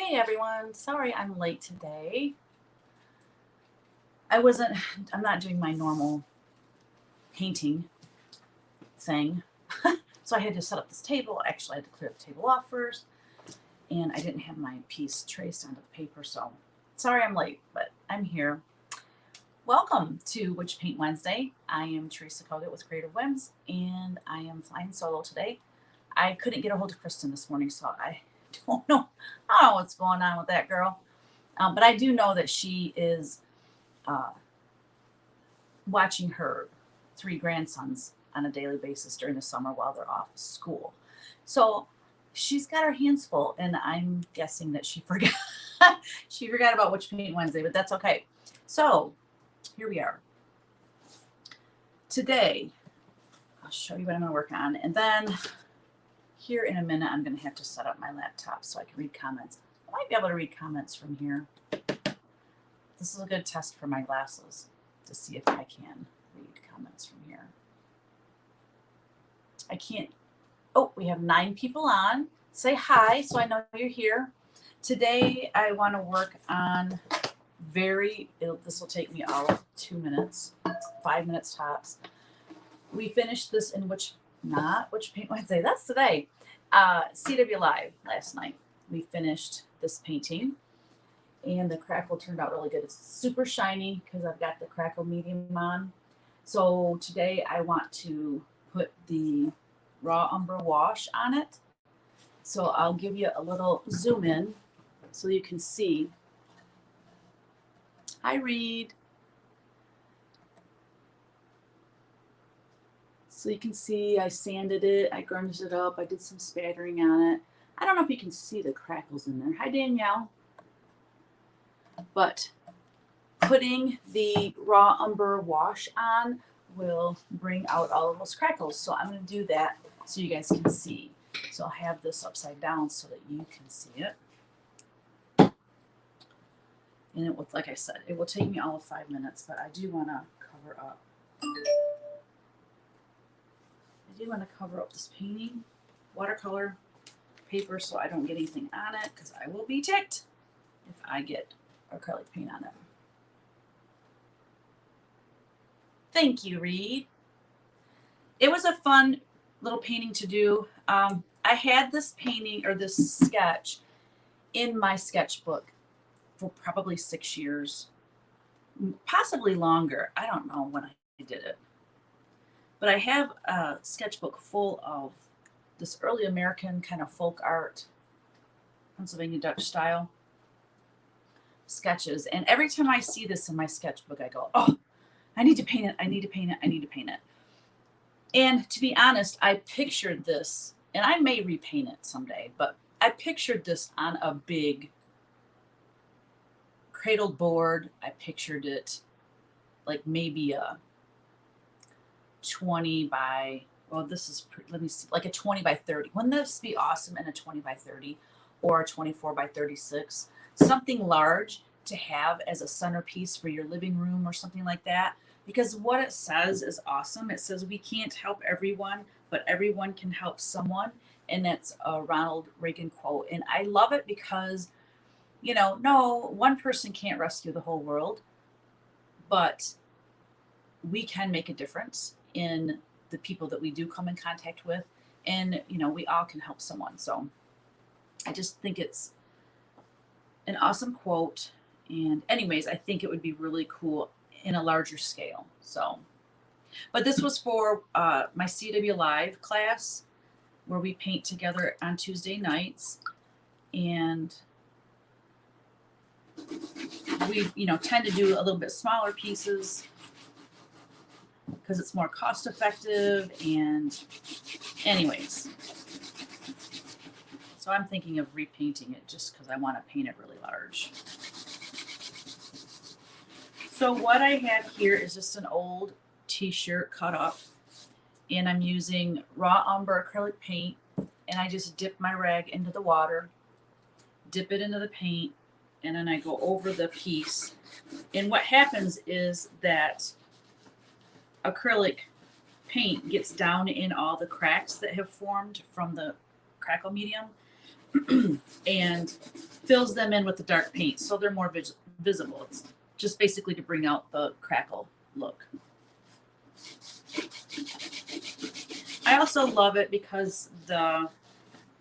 Hey everyone, sorry I'm late today. I'm not doing my normal painting thing. So I had to set up this table. Actually, I had to clear the table off first, and I didn't have my piece traced onto the paper, so sorry I'm late, but I'm here. Welcome to Whatcha Paint Wednesday. I am Teresa Kogut with Creative Whims, and I am flying solo today. I couldn't get a hold of Kristen this morning, so I don't know what's going on with that girl. But I do know that she is watching her 3 grandsons on a daily basis during the summer while they're off school. So she's got her hands full, and I'm guessing that she forgot she forgot about Whatcha Paint Wednesday, but that's okay. So here we are. Today, I'll show you what I'm going to work on, and then here in a minute, I'm going to have to set up my laptop so I can read comments. I might be able to read comments from here. This is a good test for my glasses to see if I can read comments from here. I can't. Oh, we have 9 people on. Say hi so I know you're here. Today, I want to work on this will take me all of 2 minutes, 5 minutes tops. We finished this in Whatcha Paint Wednesday. That's today. CW Live last night. We finished this painting, and the crackle turned out really good. It's super shiny because I've got the crackle medium on. So today I want to put the raw Umber Wash on it. So I'll give you a little zoom in so you can see. Hi, Reed. So you can see I sanded it, I garnished it up, I did some spattering on it. I don't know if you can see the crackles in there. Hi, Danielle. But putting the raw Umber Wash on will bring out all of those crackles. So I'm going to do that so you guys can see. So I'll have this upside down so that you can see it. And it will, like I said, it will take me all of 5 minutes, but I do want to cover up. I do want to cover up this painting, watercolor paper, so I don't get anything on it, because I will be ticked if I get acrylic paint on it. Thank you, Reed. It was a fun little painting to do. I had this painting or this sketch in my sketchbook for probably 6 years, possibly longer. I don't know when I did it. But I have a sketchbook full of this early American kind of folk art, Pennsylvania Dutch style sketches. And every time I see this in my sketchbook, I go, oh, I need to paint it. I need to paint it. I need to paint it. And to be honest, I pictured this, and I may repaint it someday, but I pictured this on a big cradled board. I pictured it like maybe a 20 by, well, this is, let me see, like a 20 by 30. Wouldn't this be awesome in a 20 by 30 or a 24 by 36? Something large to have as a centerpiece for your living room or something like that. Because what it says is awesome. It says we can't help everyone, but everyone can help someone. And that's a Ronald Reagan quote. And I love it because, you know, no, one person can't rescue the whole world, but we can make a difference in the people that we do come in contact with. And, you know, we all can help someone. So I just think it's an awesome quote. And anyways, I think it would be really cool in a larger scale. So, but this was for my CW Live class where we paint together on Tuesday nights. And we, you know, tend to do a little bit smaller pieces because it's more cost effective. And anyways, so I'm thinking of repainting it just because I want to paint it really large. So what I have here is just an old t-shirt cut up, and I'm using raw umber acrylic paint, and I just dip my rag into the water, dip it into the paint, and then I go over the piece. And what happens is that acrylic paint gets down in all the cracks that have formed from the crackle medium. and fills them in with the dark paint so they're more visible. It's just basically to bring out the crackle look. I also love it because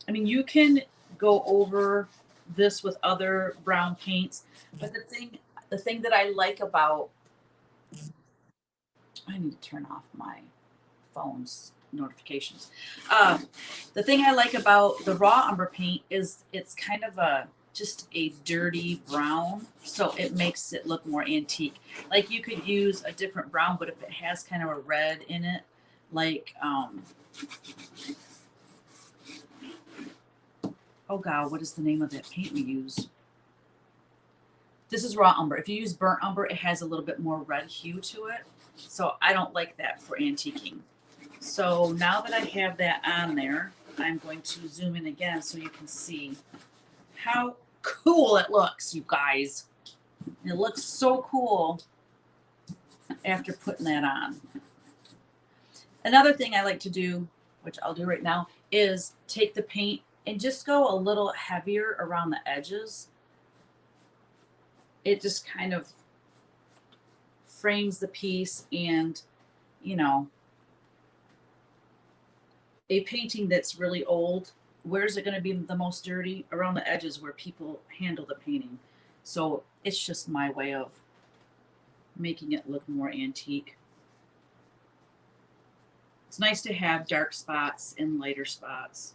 you can go over this with other brown paints, but the thing that I like about, I need to turn off my phone's notifications. The thing I like about the raw umber paint is it's kind of just a dirty brown, so it makes it look more antique. Like you could use a different brown, but if it has kind of a red in it, like oh god, what is the name of that paint we use? This is raw umber. If you use burnt umber, it has a little bit more red hue to it. So I don't like that for antiquing. So now that I have that on there, I'm going to zoom in again so you can see how cool it looks, you guys. It looks so cool after putting that on. Another thing I like to do, which I'll do right now, is take the paint and just go a little heavier around the edges. It just kind of frames the piece, and a painting that's really old, where's it going to be the most dirty? Around the edges where people handle the painting. So it's just my way of making it look more antique. It's nice to have dark spots and lighter spots.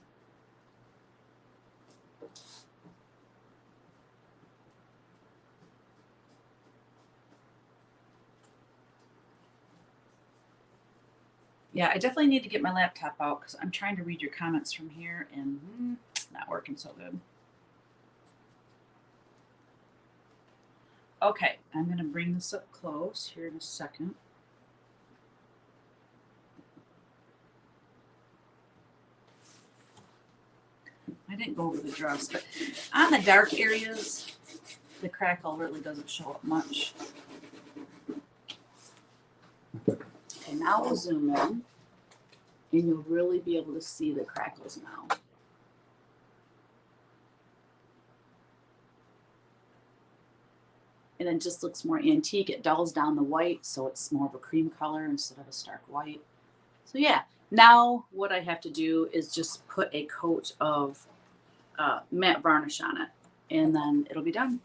Yeah, I definitely need to get my laptop out because I'm trying to read your comments from here and not working so good. Okay, I'm going to bring this up close here in a second. I didn't go over the dress, but on the dark areas, the crackle really doesn't show up much. Okay, now we'll zoom in, and you'll really be able to see the crackles now. And it just looks more antique. It dulls down the white, so it's more of a cream color instead of a stark white. So yeah, now what I have to do is just put a coat of matte varnish on it, and then it'll be done.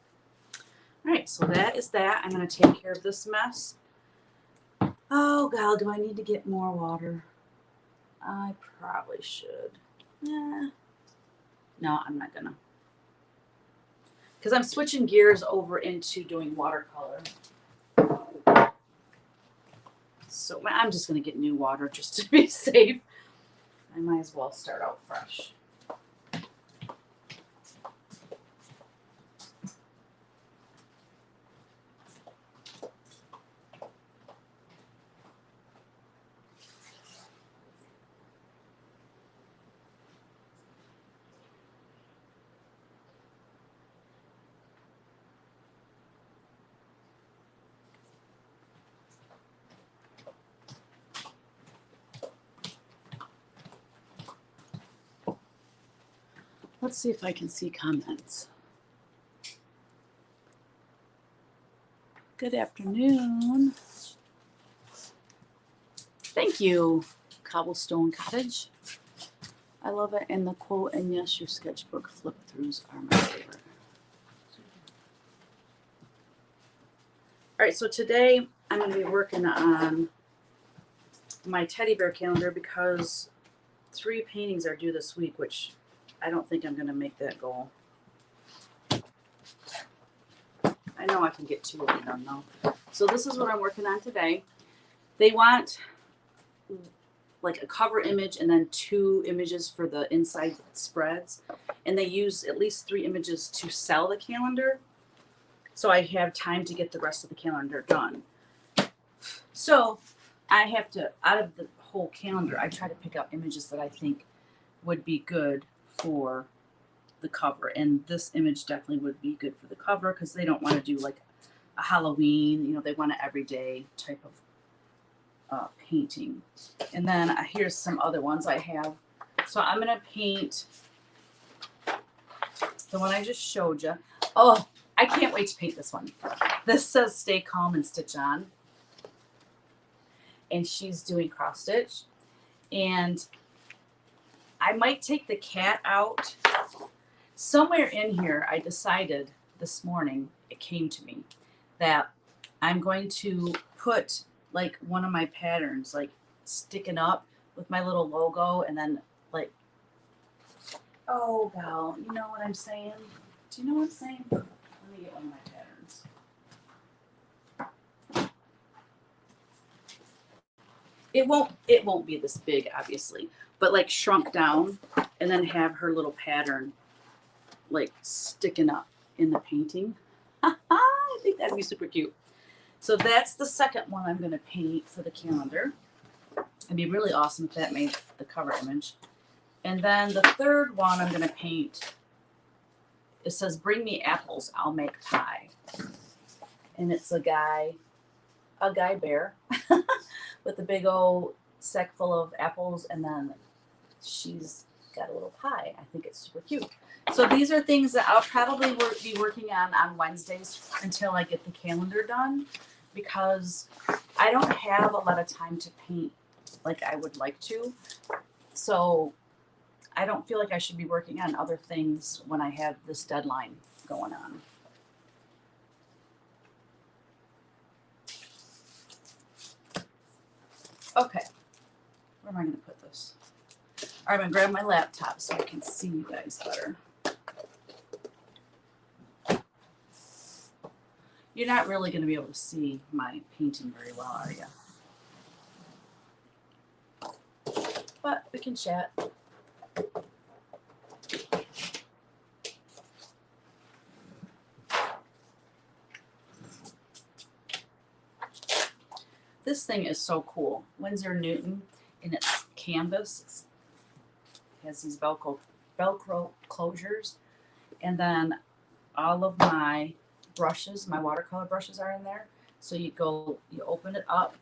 All right, so that is that. I'm going to take care of this mess. Oh, God, do I need to get more water? I probably should. No, I'm not going to. Because I'm switching gears over into doing watercolor. So I'm just going to get new water just to be safe. I might as well start out fresh. Let's see if I can see comments. Good afternoon. Thank you, Cobblestone Cottage. I love it. And the quote, and yes, your sketchbook flip-throughs are my favorite. All right, so today I'm going to be working on my teddy bear calendar because 3 paintings are due this week, which I don't think I'm going to make that goal. I know I can get 2 of them done though. So this is what I'm working on today. They want like a cover image and then 2 images for the inside spreads. And they use at least 3 images to sell the calendar. So I have time to get the rest of the calendar done. So I have to, out of the whole calendar, I try to pick out images that I think would be good for the cover. And this image definitely would be good for the cover because they don't want to do like a Halloween, they want an everyday type of painting. And then here's some other ones I have. So I'm going to paint the one I just showed you. Oh, I can't wait to paint this one. This says stay calm and stitch on. And she's doing cross stitch. And I might take the cat out. Somewhere in here, I decided this morning, it came to me, that I'm going to put like one of my patterns, like sticking up with my little logo, and then like, oh, gal, you know what I'm saying? Do you know what I'm saying? Let me get one of my patterns. It won't be this big, obviously, but like shrunk down, and then have her little pattern like sticking up in the painting. I think that'd be super cute. So that's the second one I'm going to paint for the calendar. It'd be really awesome if that made the cover image. And then the third one I'm going to paint, it says, bring me apples, I'll make pie. And it's a guy bear with a big old sack full of apples, and then she's got a little pie. I think it's super cute. So these are things that I'll probably be working on Wednesdays until I get the calendar done, because I don't have a lot of time to paint like I would like to. So I don't feel like I should be working on other things when I have this deadline going on. Okay, where am I going to put this? All right, I'm going to grab my laptop so I can see you guys better. You're not really going to be able to see my painting very well, are you? But we can chat. This thing is so cool. Winsor Newton, and it's canvas. It has these Velcro closures. And then all of my brushes, my watercolor brushes are in there. So you open it up,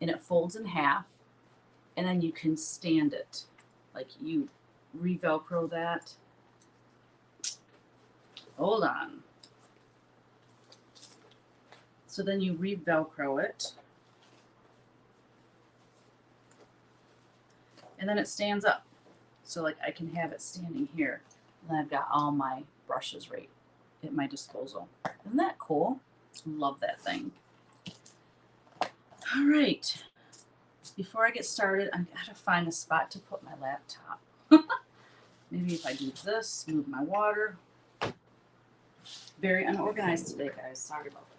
and it folds in half, and then you can stand it. Like you re-Velcro that. Hold on. So then you re-Velcro it. And then it stands up. So like I can have it standing here. And then I've got all my brushes right at my disposal. Isn't that cool? Love that thing. All right. Before I get started, I've got to find a spot to put my laptop. Maybe if I do this, move my water. Very unorganized today, guys. Sorry about that.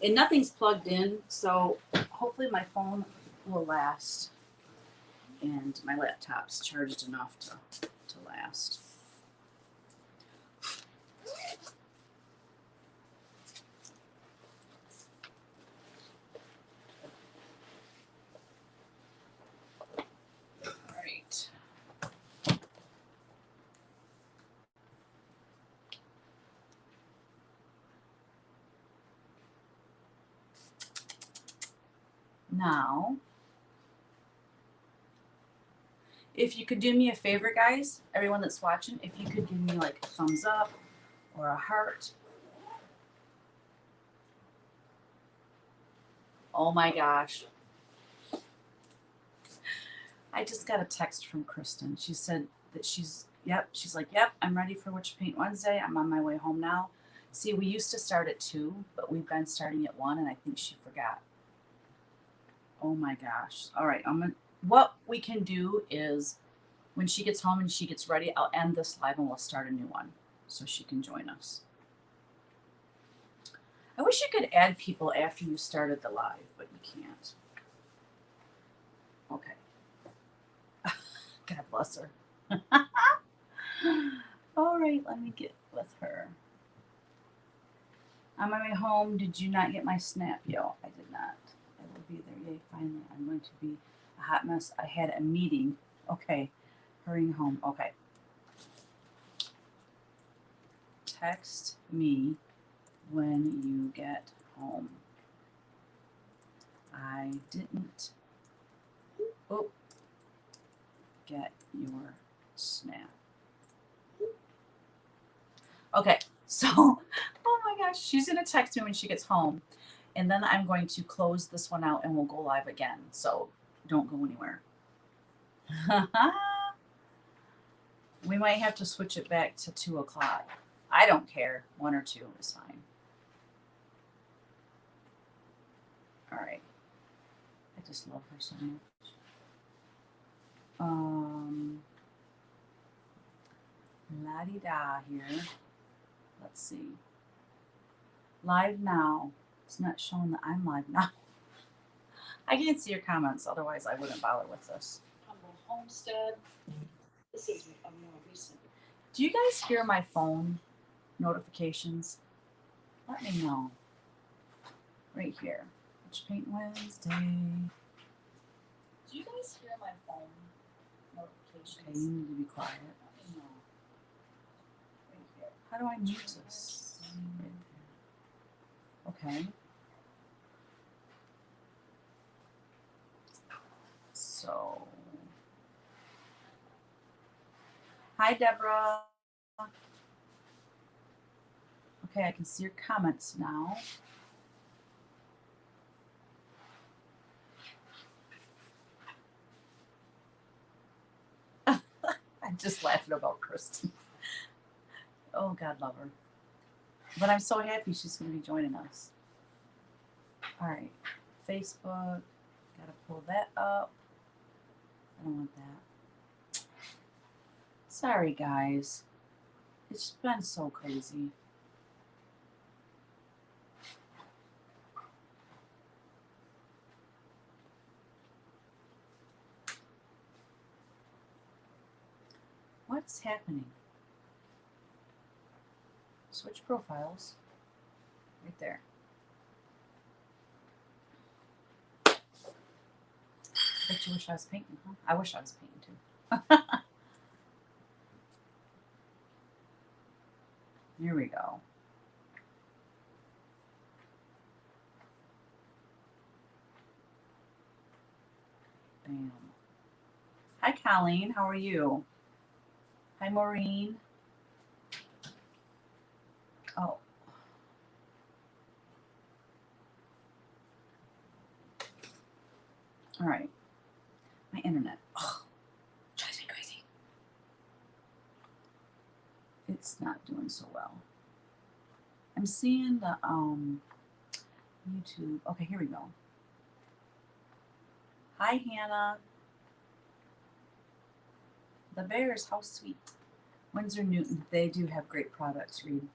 And nothing's plugged in, so hopefully my phone will last. And my laptop's charged enough to last. All right. Now, if you could do me a favor, guys, everyone that's watching, if you could give me like a thumbs up or a heart. Oh my gosh. I just got a text from Kristen. She said that she's like, yep, I'm ready for Whatcha Paint Wednesday. I'm on my way home now. See, we used to start at 2, but we've been starting at 1, and I think she forgot. Oh my gosh. All right, what we can do is when she gets home and she gets ready, I'll end this live and we'll start a new one so she can join us. I wish you could add people after you started the live, but you can't. Okay. God bless her. All right, let me get with her. On my way home, did you not get my snap? Yo, I did not. I will be there. Yay, finally. I'm going to be a hot mess. I had a meeting. Okay. Hurrying home. Okay. Text me when you get home. I didn't get your snap. Okay, so, oh my gosh, she's gonna text me when she gets home. And then I'm going to close this one out and we'll go live again. So don't go anywhere. We might have to switch it back to 2 o'clock. I don't care. 1 or 2 is fine. All right. I just love her so much. La-di-da here. Let's see. Live now. It's not showing that I'm live now. I can't see your comments, otherwise I wouldn't bother with this. Humble Homestead. This is a more recent. Do you guys hear my phone notifications? Let me know. Right here. Which Paint Wednesday. Do you guys hear my phone notifications? Okay, you need to be quiet. Let me know. Right here. How do I mute this? Right there. Okay. So, hi Deborah. Okay, I can see your comments now. I'm just laughing about Kristen. Oh, God love her. But I'm so happy she's going to be joining us. All right, Facebook. Got to pull that up. I don't want that. Sorry, guys. It's been so crazy. What's happening? Switch profiles. Right there. I bet you wish I was painting, huh? I wish I was painting too. Here we go. Bam. Hi, Colleen. How are you? Hi, Maureen. Oh. All right. My internet. Oh, drives me crazy. It's not doing so well. I'm seeing the YouTube. Okay, here we go. Hi, Hannah. The Bears, how sweet. Windsor Newton, they do have great products, Reed.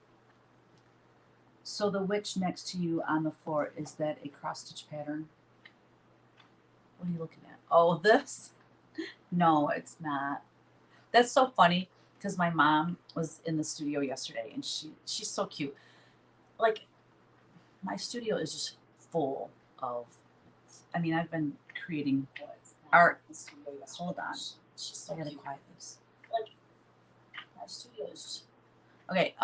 So the witch next to you on the floor, is that a cross-stitch pattern? What are you looking at? Oh, this? No, it's not. That's so funny because my mom was in the studio yesterday and she's so cute. Like, my studio is just full of, I mean, I've been creating art. Hold on. I gotta quiet this. Like, my studio is just, okay,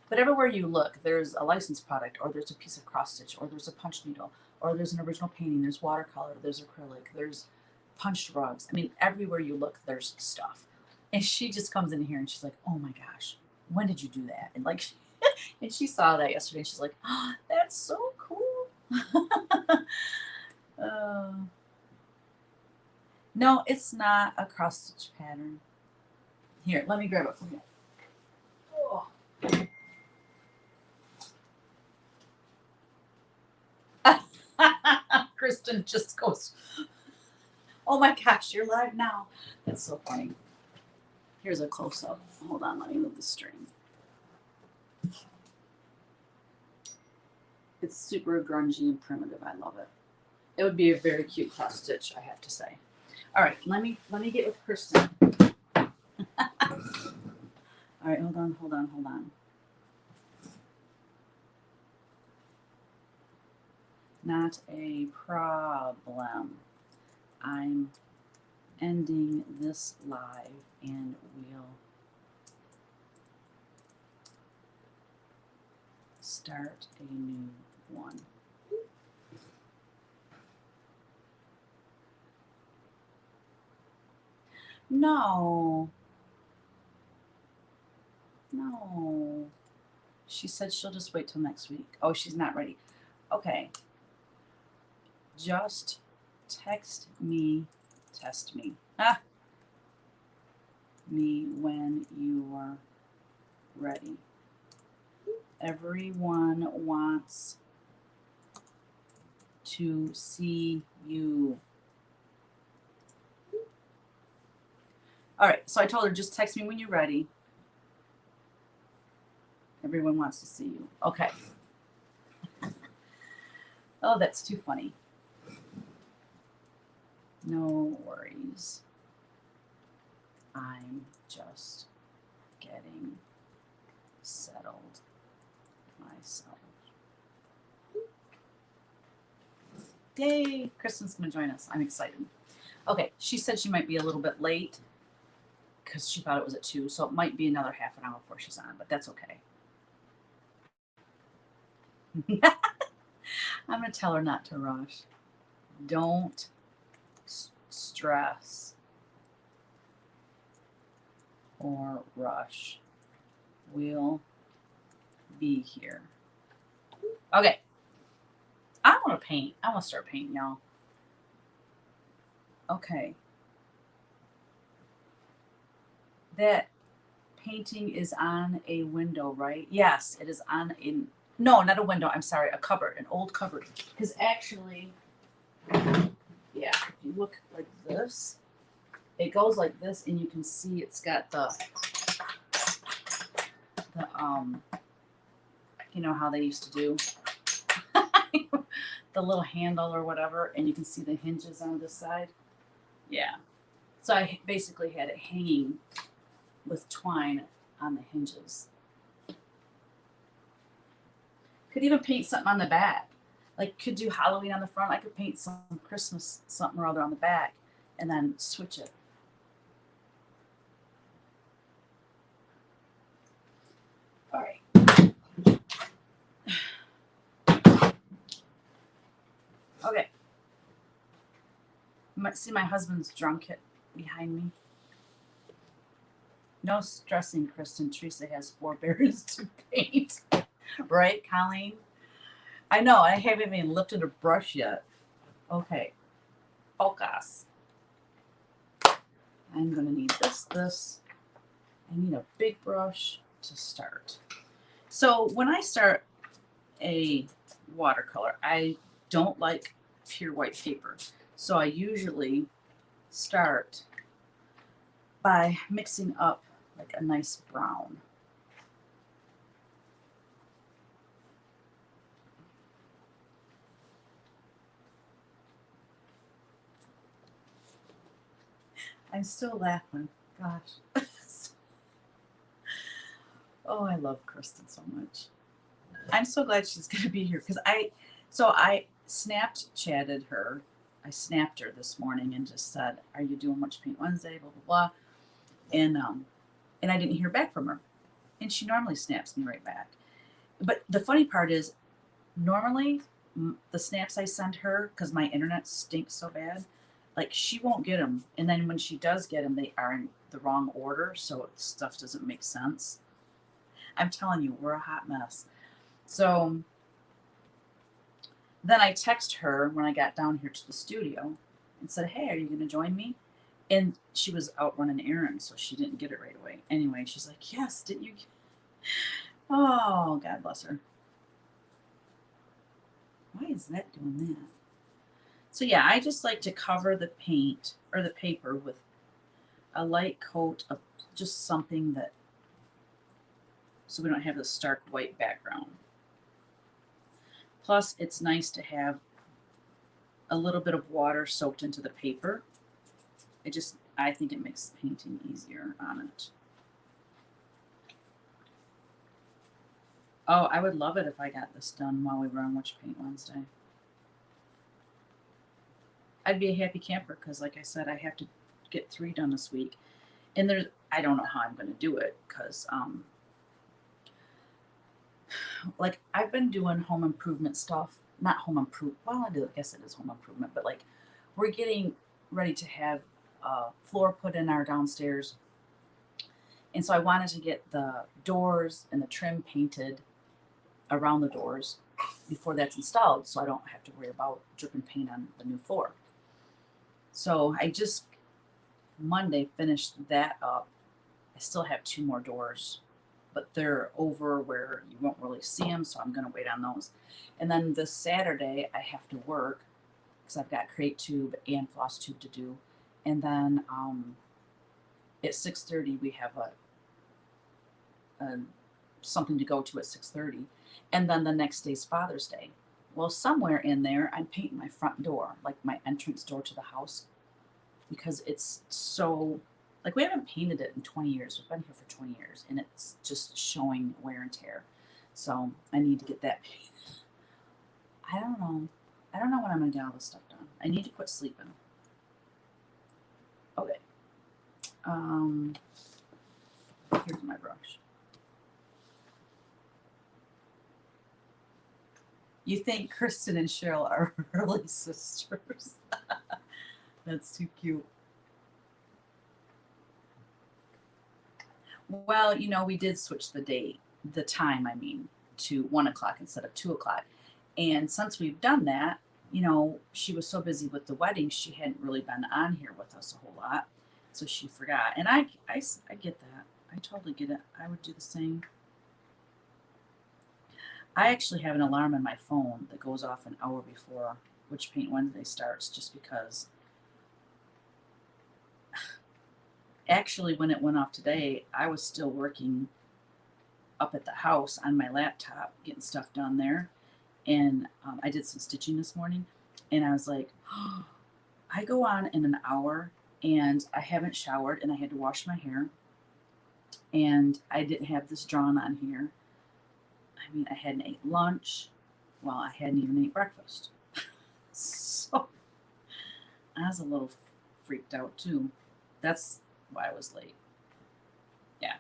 but everywhere you look, there's a licensed product, or there's a piece of cross stitch, or there's a punch needle, or there's an original painting, there's watercolor, there's acrylic, there's punched rugs. I mean, everywhere you look, there's stuff. And she just comes in here and she's like, "Oh my gosh, when did you do that?" And like, and she saw that yesterday. And she's like, "Oh, that's so cool." No, it's not a cross stitch pattern. Here, let me grab it from you. Oh. Kristen just goes, "Oh my gosh, you're live now." That's so funny. Here's a close up. Hold on, let me move the string. It's super grungy and primitive. I love it. It would be a very cute cross stitch, I have to say. All right, let me get with Kristen. All right, hold on. Not a problem. I'm ending this live and we'll start a new one. No, No. She said she'll just wait till next week. Oh, she's not ready. Okay. Just text me, test me. Me when you're ready. Everyone wants to see you. All right, so I told her just text me when you're ready. Everyone wants to see you. Okay. Oh, that's too funny. No worries. I'm just getting settled myself. Yay, Kristen's gonna join us. I'm excited. Okay, she said she might be a little bit late because she thought it was at 2, so it might be another half an hour before she's on, but that's okay. I'm gonna tell her not to rush. Don't stress or rush. We'll be here. Okay. I want to paint. I want to start painting, y'all. Okay. That painting is on a window, right? Yes, it is on a, no, not a window. I'm sorry, a cupboard, an old cupboard. Because actually, yeah, if you look like this, it goes like this, and you can see it's got the you know how they used to do the little handle or whatever, and you can see the hinges on this side. Yeah. So I basically had it hanging with twine on the hinges. Could even paint something on the back. Like, could do Halloween on the front. I could paint some Christmas something or other on the back and then switch it. All right. Okay. You might see my husband's drum kit behind me. No stressing, Kristen. Teresa has 4 bears to paint. Right, Colleen? I know. I haven't even lifted a brush yet. Okay. Focus. I'm going to need this. I need a big brush to start. So when I start a watercolor, I don't like pure white paper. So I usually start by mixing up like a nice brown. I'm still laughing. Gosh. Oh, I love Kristen so much. I'm so glad she's going to be here because I chatted her. I snapped her this morning and just said, "Are you doing Whatcha Paint Wednesday?" Blah blah blah, and I didn't hear back from her, and she normally snaps me right back. But the funny part is, normally the snaps I send her, because my internet stinks so bad, like she won't get them, and then when she does get them, they are in the wrong order, so stuff doesn't make sense. I'm telling you, we're a hot mess. So then I text her when I got down here to the studio and said, "Hey, are you going to join me?" And she was out running errands, so she didn't get it right away. Anyway, she's like, "Yes, didn't you?" Oh, God bless her. Why is that doing that? So yeah, I just like to cover the paint or the paper with a light coat of just something that, so we don't have the stark white background. Plus, it's nice to have a little bit of water soaked into the paper. I think it makes painting easier on it. Oh, I would love it if I got this done while we were on Whatcha Paint Wednesday. I'd be a happy camper because, like I said, I have to get 3 done this week. And I don't know how I'm going to do it because, like, I've been doing home improvement stuff. Not home improvement. Well, I guess it is home improvement, but like, we're getting ready to have a floor put in our downstairs. And so I wanted to get the doors and the trim painted around the doors before that's installed, so I don't have to worry about dripping paint on the new floor. So I just Monday finished that up. I still have 2 more doors, but they're over where you won't really see them, so I'm gonna wait on those. And then this Saturday I have to work because I've got crate tube and floss tube to do. And then at 6:30 we have a something to go to at 6:30, and then the next day's Father's Day. Well, somewhere in there, I'm painting my front door, like my entrance door to the house, because it's so like we haven't painted it in 20 years. We've been here for 20 years, and it's just showing wear and tear. So I need to get that painted. I don't know. I don't know when I'm gonna get all this stuff done. I need to quit sleeping. Okay. Here's my brush. You think Kristen and Cheryl are really sisters? That's too cute. Well, we did switch the time, I mean, to 1 o'clock instead of 2 o'clock. And since we've done that, she was so busy with the wedding, she hadn't really been on here with us a whole lot. So she forgot. And I get that. I totally get it. I would do the same. I actually have an alarm on my phone that goes off an hour before Which Paint Wednesday starts, just because actually when it went off today, I was still working up at the house on my laptop, getting stuff done there. And I did some stitching this morning, and I was like, oh, I go on in an hour, and I haven't showered, and I had to wash my hair, and I didn't have this drawn on here. I mean, I hadn't ate lunch. Well, I hadn't even ate breakfast. So I was a little freaked out too. That's why I was late. Yeah.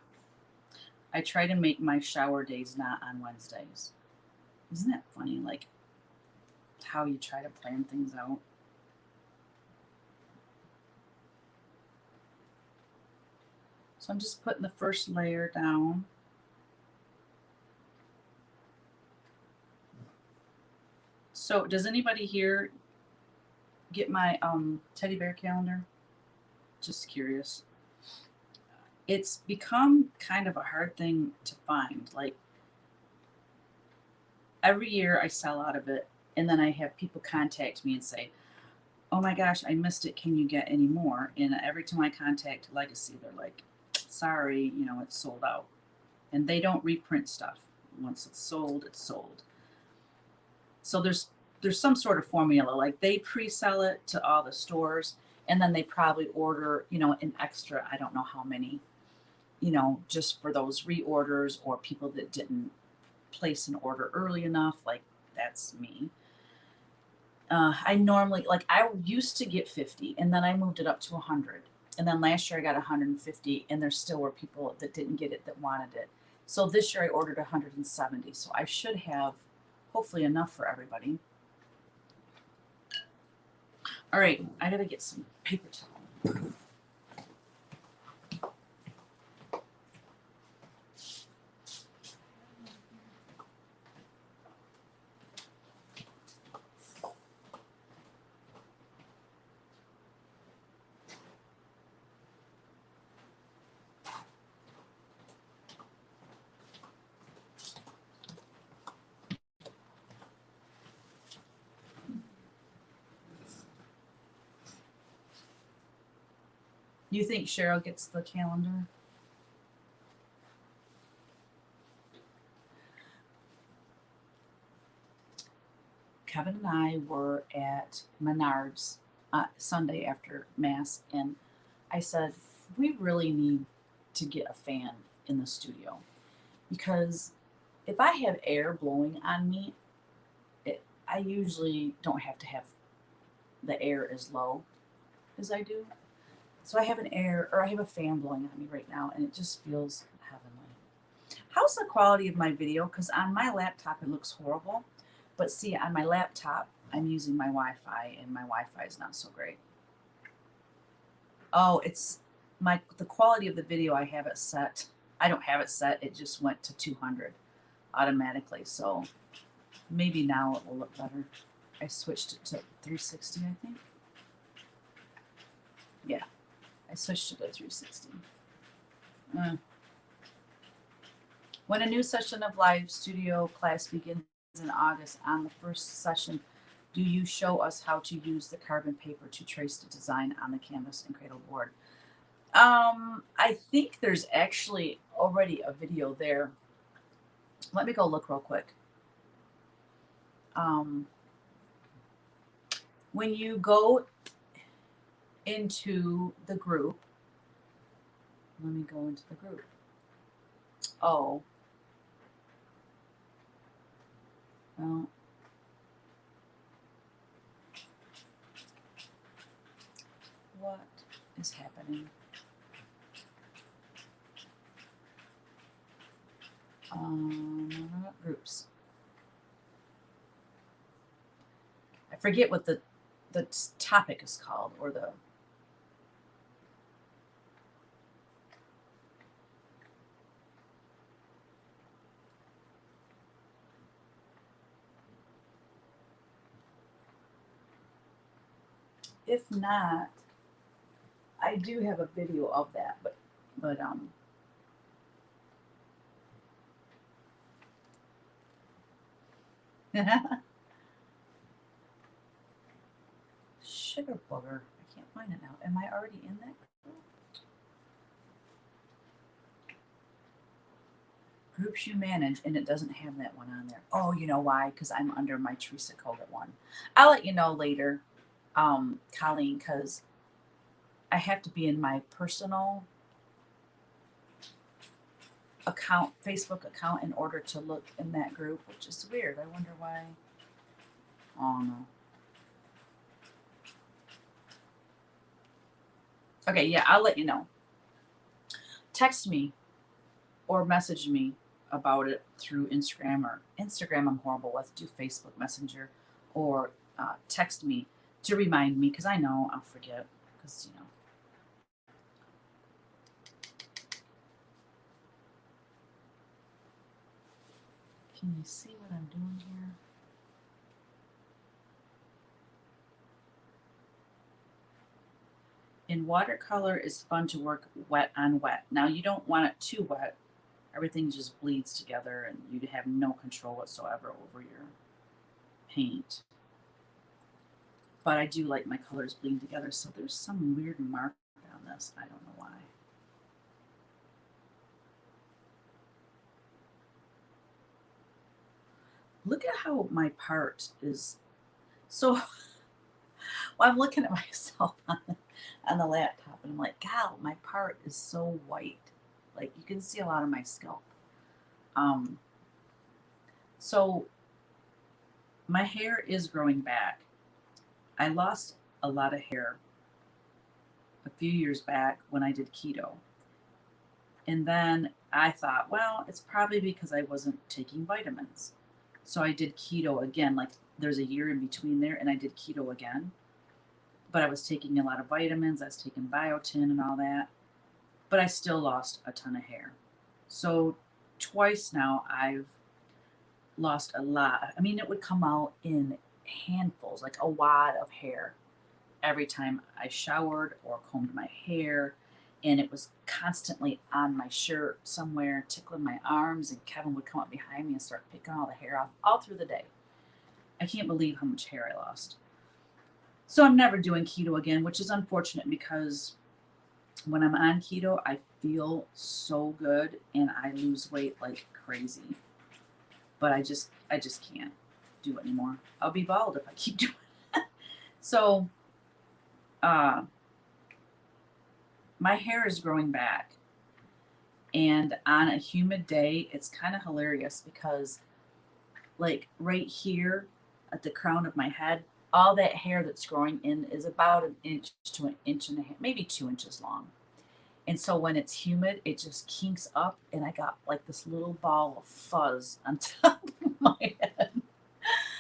I try to make my shower days not on Wednesdays. Isn't that funny? Like how you try to plan things out. So I'm just putting the first layer down. So does anybody here get my teddy bear calendar? Just curious. It's become kind of a hard thing to find. Like every year I sell out of it, and then I have people contact me and say, oh my gosh, I missed it. Can you get any more? And every time I contact Legacy, they're like, sorry, it's sold out. And they don't reprint stuff. Once it's sold, it's sold. So there's some sort of formula. Like they pre-sell it to all the stores, and then they probably order, an extra, I don't know how many, just for those reorders or people that didn't place an order early enough. Like that's me. I normally, like I used to get 50, and then I moved it up to 100. And then last year I got 150, and there still were people that didn't get it that wanted it. So this year I ordered 170. So I should have hopefully enough for everybody. All right, I gotta get some paper towel. You think Cheryl gets the calendar? Kevin and I were at Menards Sunday after Mass, and I said, we really need to get a fan in the studio, because if I have air blowing on me, I usually don't have to have the air as low as I do. So I have I have a fan blowing on me right now, and it just feels heavenly. How's the quality of my video? Because on my laptop, it looks horrible. But see, on my laptop, I'm using my Wi-Fi, and my Wi-Fi is not so great. Oh, the quality of the video, I have it set. I don't have it set. It just went to 200 automatically. So maybe now it will look better. I switched it to 360, I think. Yeah, I switched it to 360. When a new session of live studio class begins in August, on the first session, do you show us how to use the carbon paper to trace the design on the canvas and cradle board? I think there's actually already a video there. Let me go look real quick. When you go into the group, let me go into the group. Oh, well, what is happening? Groups. I forget what the topic is called, or the if not, I do have a video of that, but sugar booger. I can't find it now. Am I already in that group? Groups you manage, and it doesn't have that one on there. Oh, you know why? Because I'm under my Teresa Koga one. I'll let you know later, Colleen, because I have to be in my personal account, Facebook account, in order to look in that group, which is weird. I wonder why. Oh no. Okay, yeah, I'll let you know. Text me or message me about it through Instagram, or Instagram I'm horrible with. Do Facebook Messenger, or text me to remind me, because I know I'll forget, because you know. Can you see what I'm doing here? In watercolor, it's fun to work wet on wet. Now you don't want it too wet. Everything just bleeds together and you have no control whatsoever over your paint. But I do like my colors bleeding together, so there's some weird mark on this. I don't know why. Look at how my part is so. Well, I'm looking at myself on the laptop, and I'm like, God, my part is so white. Like you can see a lot of my scalp. So my hair is growing back. I lost a lot of hair a few years back when I did keto. And then I thought, well, it's probably because I wasn't taking vitamins. So I did keto again. Like there's a year in between there, and I did keto again. But I was taking a lot of vitamins. I was taking biotin and all that. But I still lost a ton of hair. So twice now I've lost a lot. I mean, it would come out in handfuls, like a wad of hair every time I showered or combed my hair. And it was constantly on my shirt somewhere, tickling my arms. And Kevin would come up behind me and start picking all the hair off all through the day. I can't believe how much hair I lost. So I'm never doing keto again, which is unfortunate, because when I'm on keto, I feel so good and I lose weight like crazy. But I just can't do it anymore. I'll be bald if I keep doing it. So my hair is growing back. And on a humid day, it's kind of hilarious, because like right here at the crown of my head, all that hair that's growing in is about an inch to an inch and a half, maybe 2 inches long. And so when it's humid, it just kinks up, and I got like this little ball of fuzz on top of my head.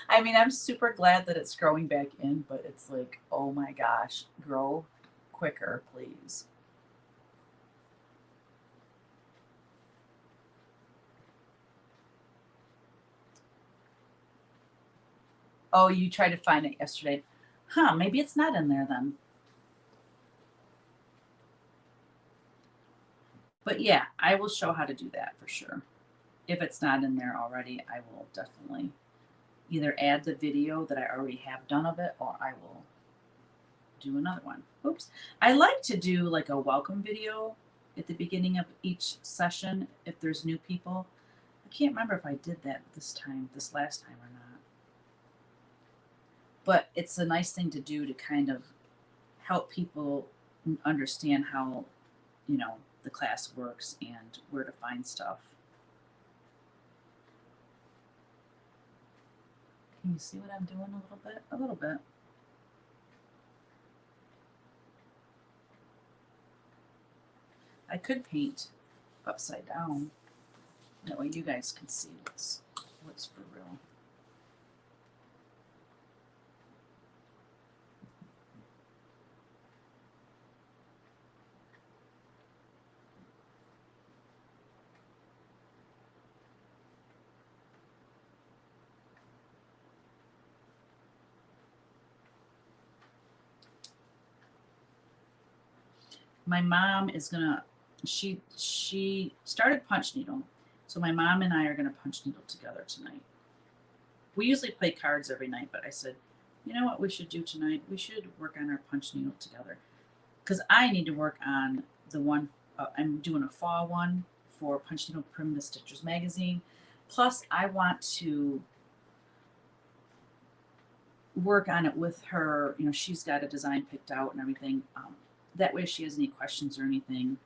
I mean, I'm super glad that it's growing back in, but it's like, oh my gosh, grow quicker, please. Oh, you tried to find it yesterday. Huh, maybe it's not in there then. But yeah, I will show how to do that for sure. If it's not in there already, I will definitely either add the video that I already have done of it, or I will do another one. Oops. I like to do like a welcome video at the beginning of each session if there's new people. I can't remember if I did that this last time or not. But it's a nice thing to do to kind of help people understand how, the class works and where to find stuff. Can you see what I'm doing a little bit? A little bit. I could paint upside down. That way you guys can see what's for real. My mom is gonna, she started punch needle. So my mom and I are gonna punch needle together tonight. We usually play cards every night, but I said, you know what we should do tonight? We should work on our punch needle together. Because I need to work on the one, I'm doing a fall one for Punch Needle Primitive Stitchers magazine. Plus, I want to work on it with her. She's got a design picked out and everything. That way, if she has any questions or anything,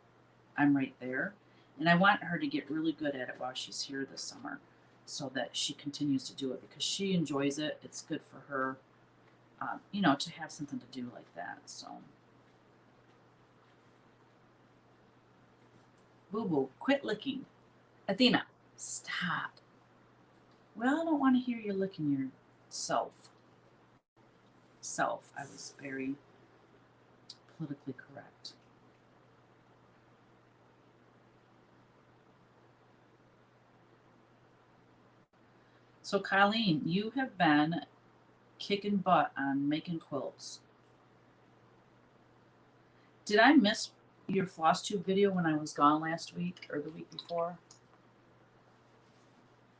I'm right there. And I want her to get really good at it while she's here this summer so that she continues to do it because she enjoys it. It's good for her, to have something to do like that. So, Boo Boo, quit licking. Athena, stop. Well, I don't want to hear you licking yourself. I was very politically correct. So, Colleen, you have been kicking butt on making quilts. Did I miss your floss tube video when I was gone last week or the week before?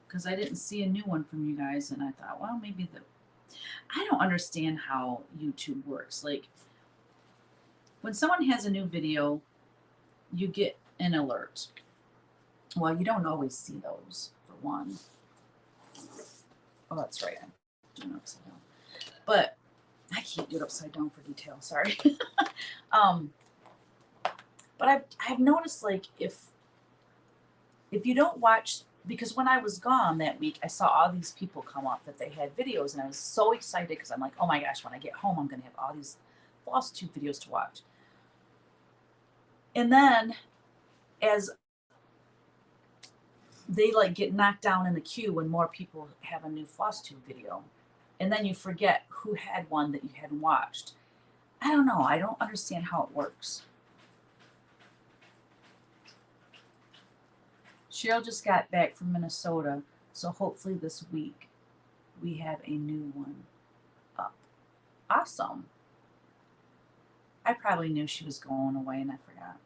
Because I didn't see a new one from you guys, and I thought, well, maybe I don't understand how YouTube works. Like, when someone has a new video, you get an alert. Well, you don't always see those, for one. Oh, that's right. I'm doing it upside down. But I can't do it upside down for detail. Sorry. But I've noticed, like, if you don't watch, because when I was gone that week, I saw all these people come up that they had videos, and I was so excited because I'm like, oh my gosh, when I get home, I'm going to have all these floss tube videos to watch. And then as they like get knocked down in the queue when more people have a new floss tube video, and then you forget who had one that you hadn't watched. I don't know. I don't understand how it works. Cheryl just got back from Minnesota, so hopefully this week we have a new one up. Awesome. I probably knew she was going away and I forgot.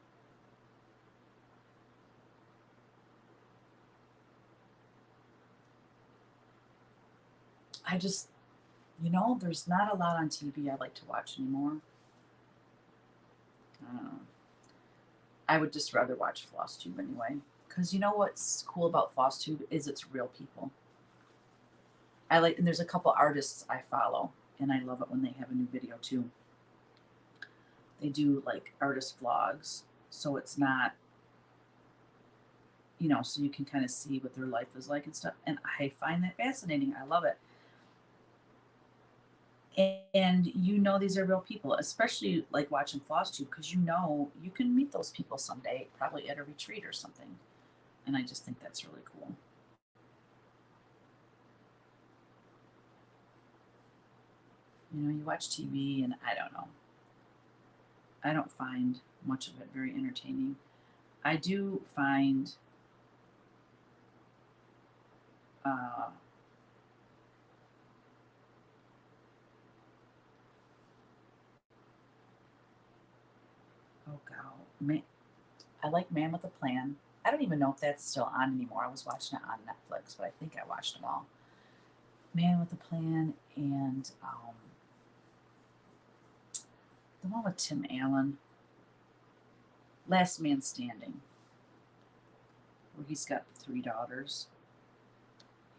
I just, there's not a lot on TV I like to watch anymore. I would just rather watch floss tube anyway. Because you know what's cool about floss tube is it's real people. And there's a couple artists I follow, and I love it when they have a new video too. They do like artist vlogs, so it's not, so you can kind of see what their life is like and stuff. And I find that fascinating. I love it. And these are real people, especially like watching floss tube, because you can meet those people someday, probably at a retreat or something. And I just think that's really cool. You watch TV, and I don't know. I don't find much of it very entertaining. I do find Oh God, man, I like Man with a Plan. I don't even know if that's still on anymore. I was watching it on Netflix, but I think I watched them all. Man with a Plan and the one with Tim Allen, Last Man Standing, where he's got 3 daughters.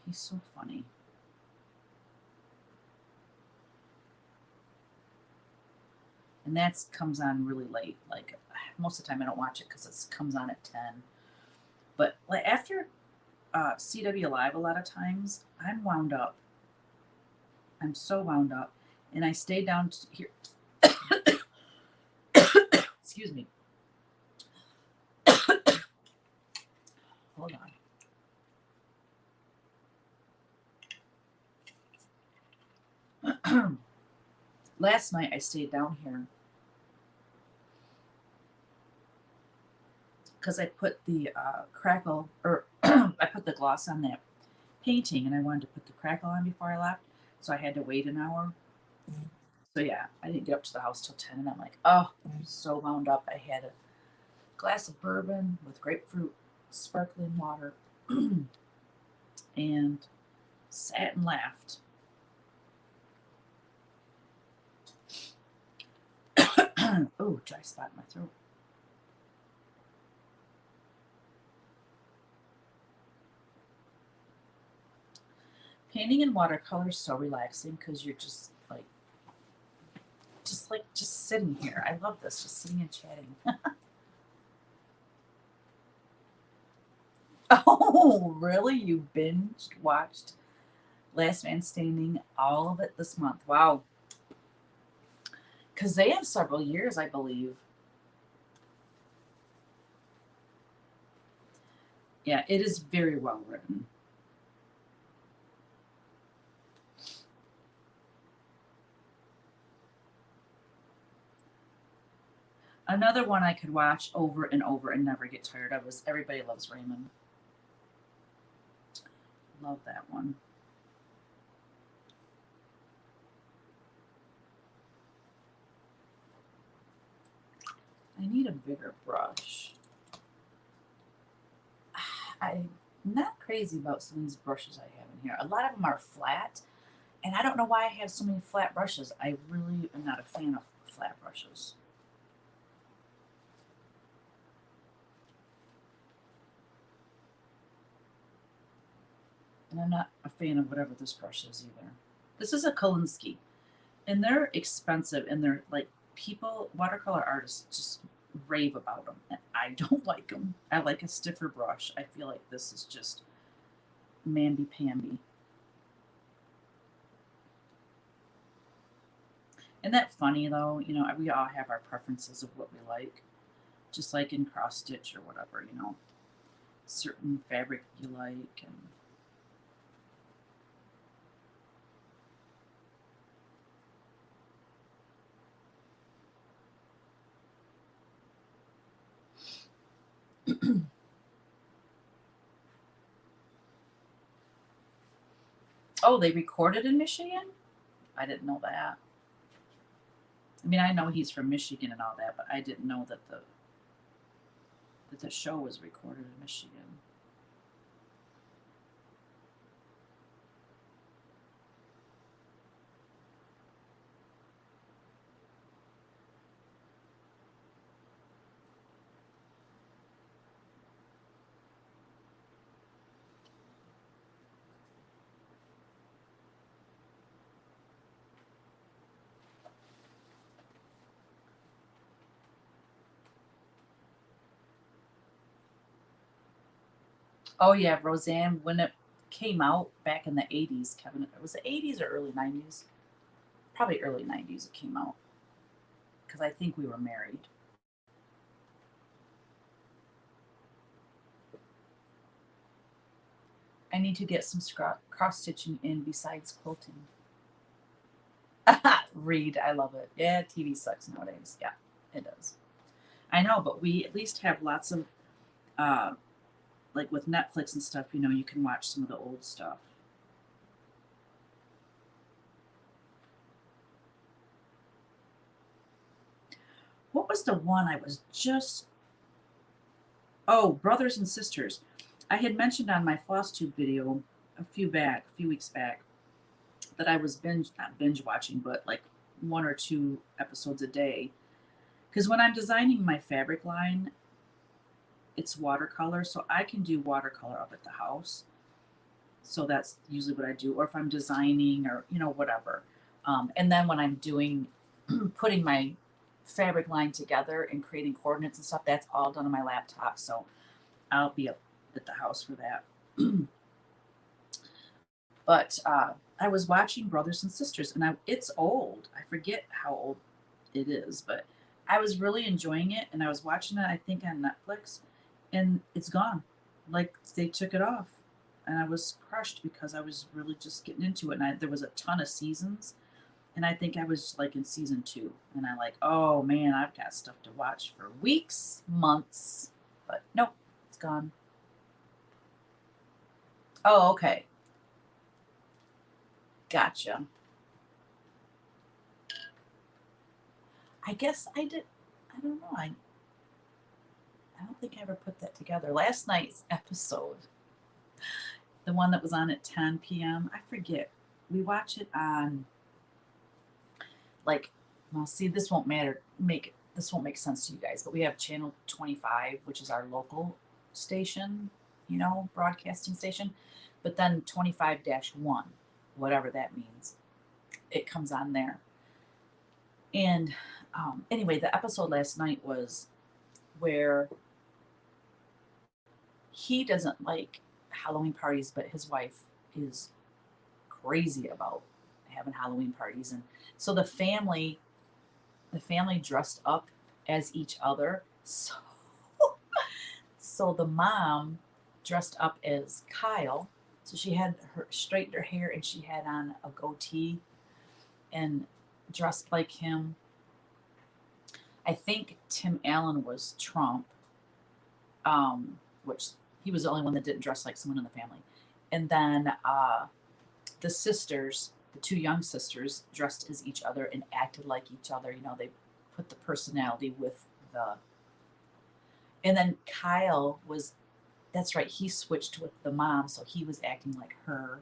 He's so funny. And that comes on really late. Like most of the time, I don't watch it because it comes on at 10. But like after CW Live, a lot of times I'm wound up. I'm so wound up, and I stay down here. Excuse me. Hold on. Last night I stayed down here because I put the crackle, or I put the gloss on that painting, and I wanted to put the crackle on before I left, so I had to wait an hour. So yeah, I didn't get up to the house till 10, and I'm like, oh, I'm so wound up. I had a glass of bourbon with grapefruit sparkling water and sat and laughed. Oh, dry spot in my throat. Painting in watercolor is so relaxing because you're just sitting here. I love this, just sitting and chatting. Oh, really? You binged watched Last Man Standing, all of it this month? Wow. Because they have several years, I believe. Yeah, it is very well written. Another one I could watch over and over and never get tired of was Everybody Loves Raymond. Love that one. I need a bigger brush. I'm not crazy about some of these brushes I have in here. A lot of them are flat, and I don't know why I have so many flat brushes. I really am not a fan of flat brushes. And I'm not a fan of whatever this brush is either. This is a Kolinsky, and they're expensive, and they're like people, watercolor artists just rave about them, and I don't like them. I like a stiffer brush. I feel like this is just mamby-pamby. Isn't that funny though? You know, we all have our preferences of what we like, just like in cross stitch or whatever, you know, certain fabric you like. And oh, they recorded in Michigan? I didn't know that. I mean, I know he's from Michigan and all that, but I didn't know that the show was recorded in Michigan. Oh yeah, Roseanne, when it came out back in the 80s, Kevin, it was the 80s or early 90s? Probably early 90s it came out, because I think we were married. I need to get some cross stitching in besides quilting. Read, I love it. Yeah, TV sucks nowadays. Yeah, it does. I know, but we at least have lots of, uh, like with Netflix and stuff, you know, you can watch some of the old stuff. What was the one I was just, oh, Brothers and Sisters. I had mentioned on my floss tube video a few weeks back, that I was not binge watching, but like 1 or 2 episodes a day. Because when I'm designing my fabric line, it's watercolor, so I can do watercolor up at the house. So that's usually what I do, or if I'm designing or, whatever. And then when I'm doing, putting my fabric line together and creating coordinates and stuff, that's all done on my laptop. So I'll be up at the house for that. But I was watching Brothers and Sisters, and it's old. I forget how old it is, but I was really enjoying it, and I was watching it, I think, on Netflix, and it's gone. Like they took it off, and I was crushed because I was really just getting into it, and there was a ton of seasons, and I think I was like in season 2, and I like, oh man, I've got stuff to watch for weeks, months, but nope, it's gone. Oh, okay. Gotcha. I guess I did. I don't know. I don't think I ever put that together. Last night's episode, the one that was on at 10 p.m., I forget. We watch it on, like, well, see, this won't make sense to you guys, but we have channel 25, which is our local station, broadcasting station. But then 25-1, whatever that means, it comes on there. And anyway, the episode last night was where he doesn't like Halloween parties, but his wife is crazy about having Halloween parties. And so the family dressed up as each other. So the mom dressed up as Kyle. So she had straightened her hair, and she had on a goatee and dressed like him. I think Tim Allen was Trump, which he was the only one that didn't dress like someone in the family. And then the sisters, the 2 young sisters, dressed as each other and acted like each other. They put the personality with the. And then Kyle was, that's right, he switched with the mom, so he was acting like her.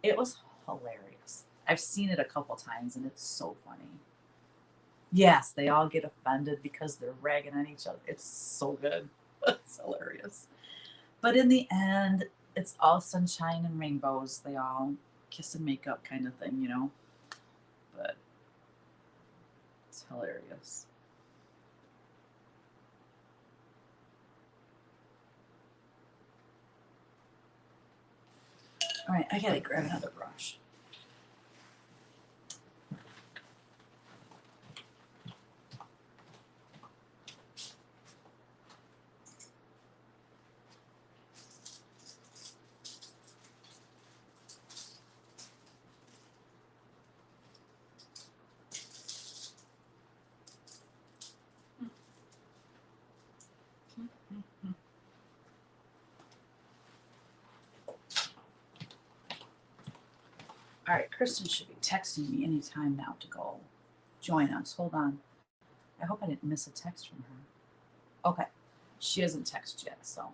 It was hilarious. I've seen it a couple times, and it's so funny. Yes, they all get offended because they're ragging on each other. It's so good. It's hilarious. But in the end, it's all sunshine and rainbows. They all kiss and make up kind of thing. But it's hilarious. All right, I gotta grab another brush. All right, Kristen should be texting me anytime now to go join us. Hold on. I hope I didn't miss a text from her. Okay. She hasn't texted yet, so.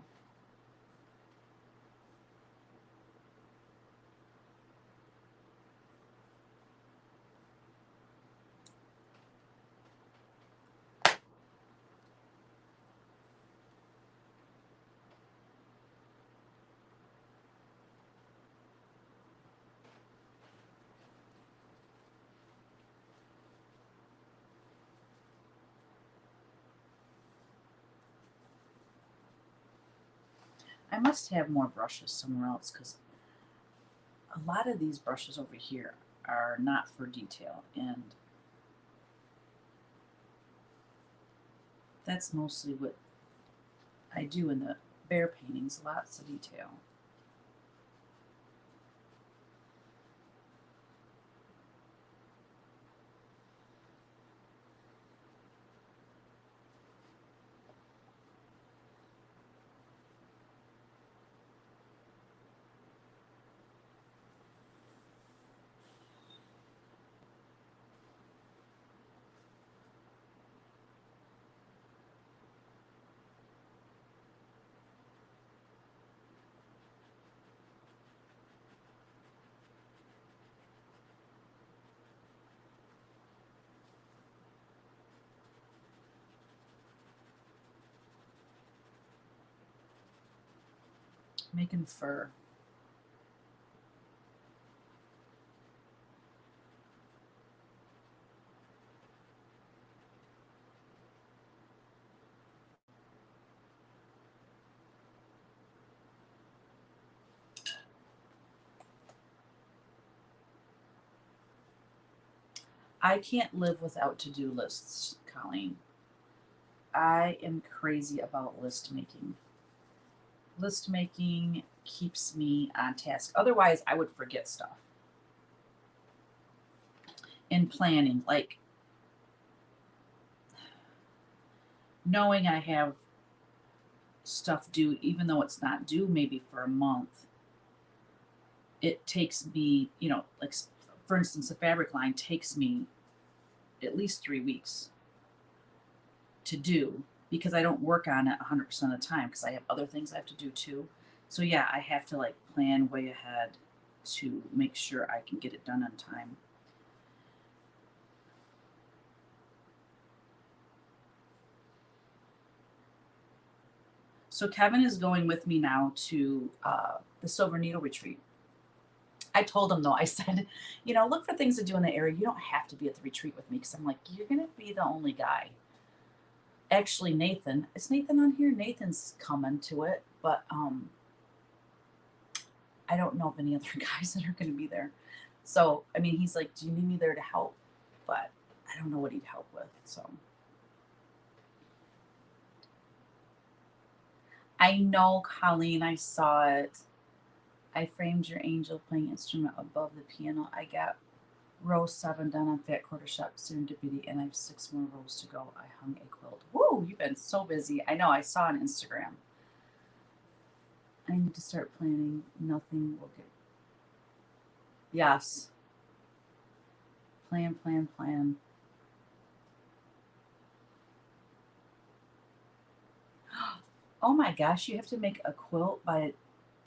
I must have more brushes somewhere else, because a lot of these brushes over here are not for detail, and that's mostly what I do in the bear paintings, lots of detail. Making fur. I can't live without to-do lists, Colleen. I am crazy about list making. List making keeps me on task. Otherwise, I would forget stuff. And planning, like knowing I have stuff due, even though it's not due maybe for a month, it takes me, like for instance, the fabric line takes me at least 3 weeks to do because I don't work on it 100% of the time because I have other things I have to do too. So yeah, I have to like plan way ahead to make sure I can get it done on time. So Kevin is going with me now to the Silver Needle Retreat. I told him though, I said, look for things to do in the area. You don't have to be at the retreat with me because I'm like, you're gonna be the only guy. Actually, Nathan, is Nathan on here? Nathan's coming to it, but I don't know of any other guys that are gonna be there. So I mean, he's like, do you need me there to help? But I don't know what he'd help with. So I know, Colleen, I saw it. I framed your angel playing instrument above the piano. I got row 7 done on Fat Quarter Shop Serendipity, and I have 6 more rows to go. I hung a quilt. Woo, you've been so busy. I know, I saw on Instagram. I need to start planning. Nothing will get. Yes. Plan, plan, plan. Oh my gosh, you have to make a quilt by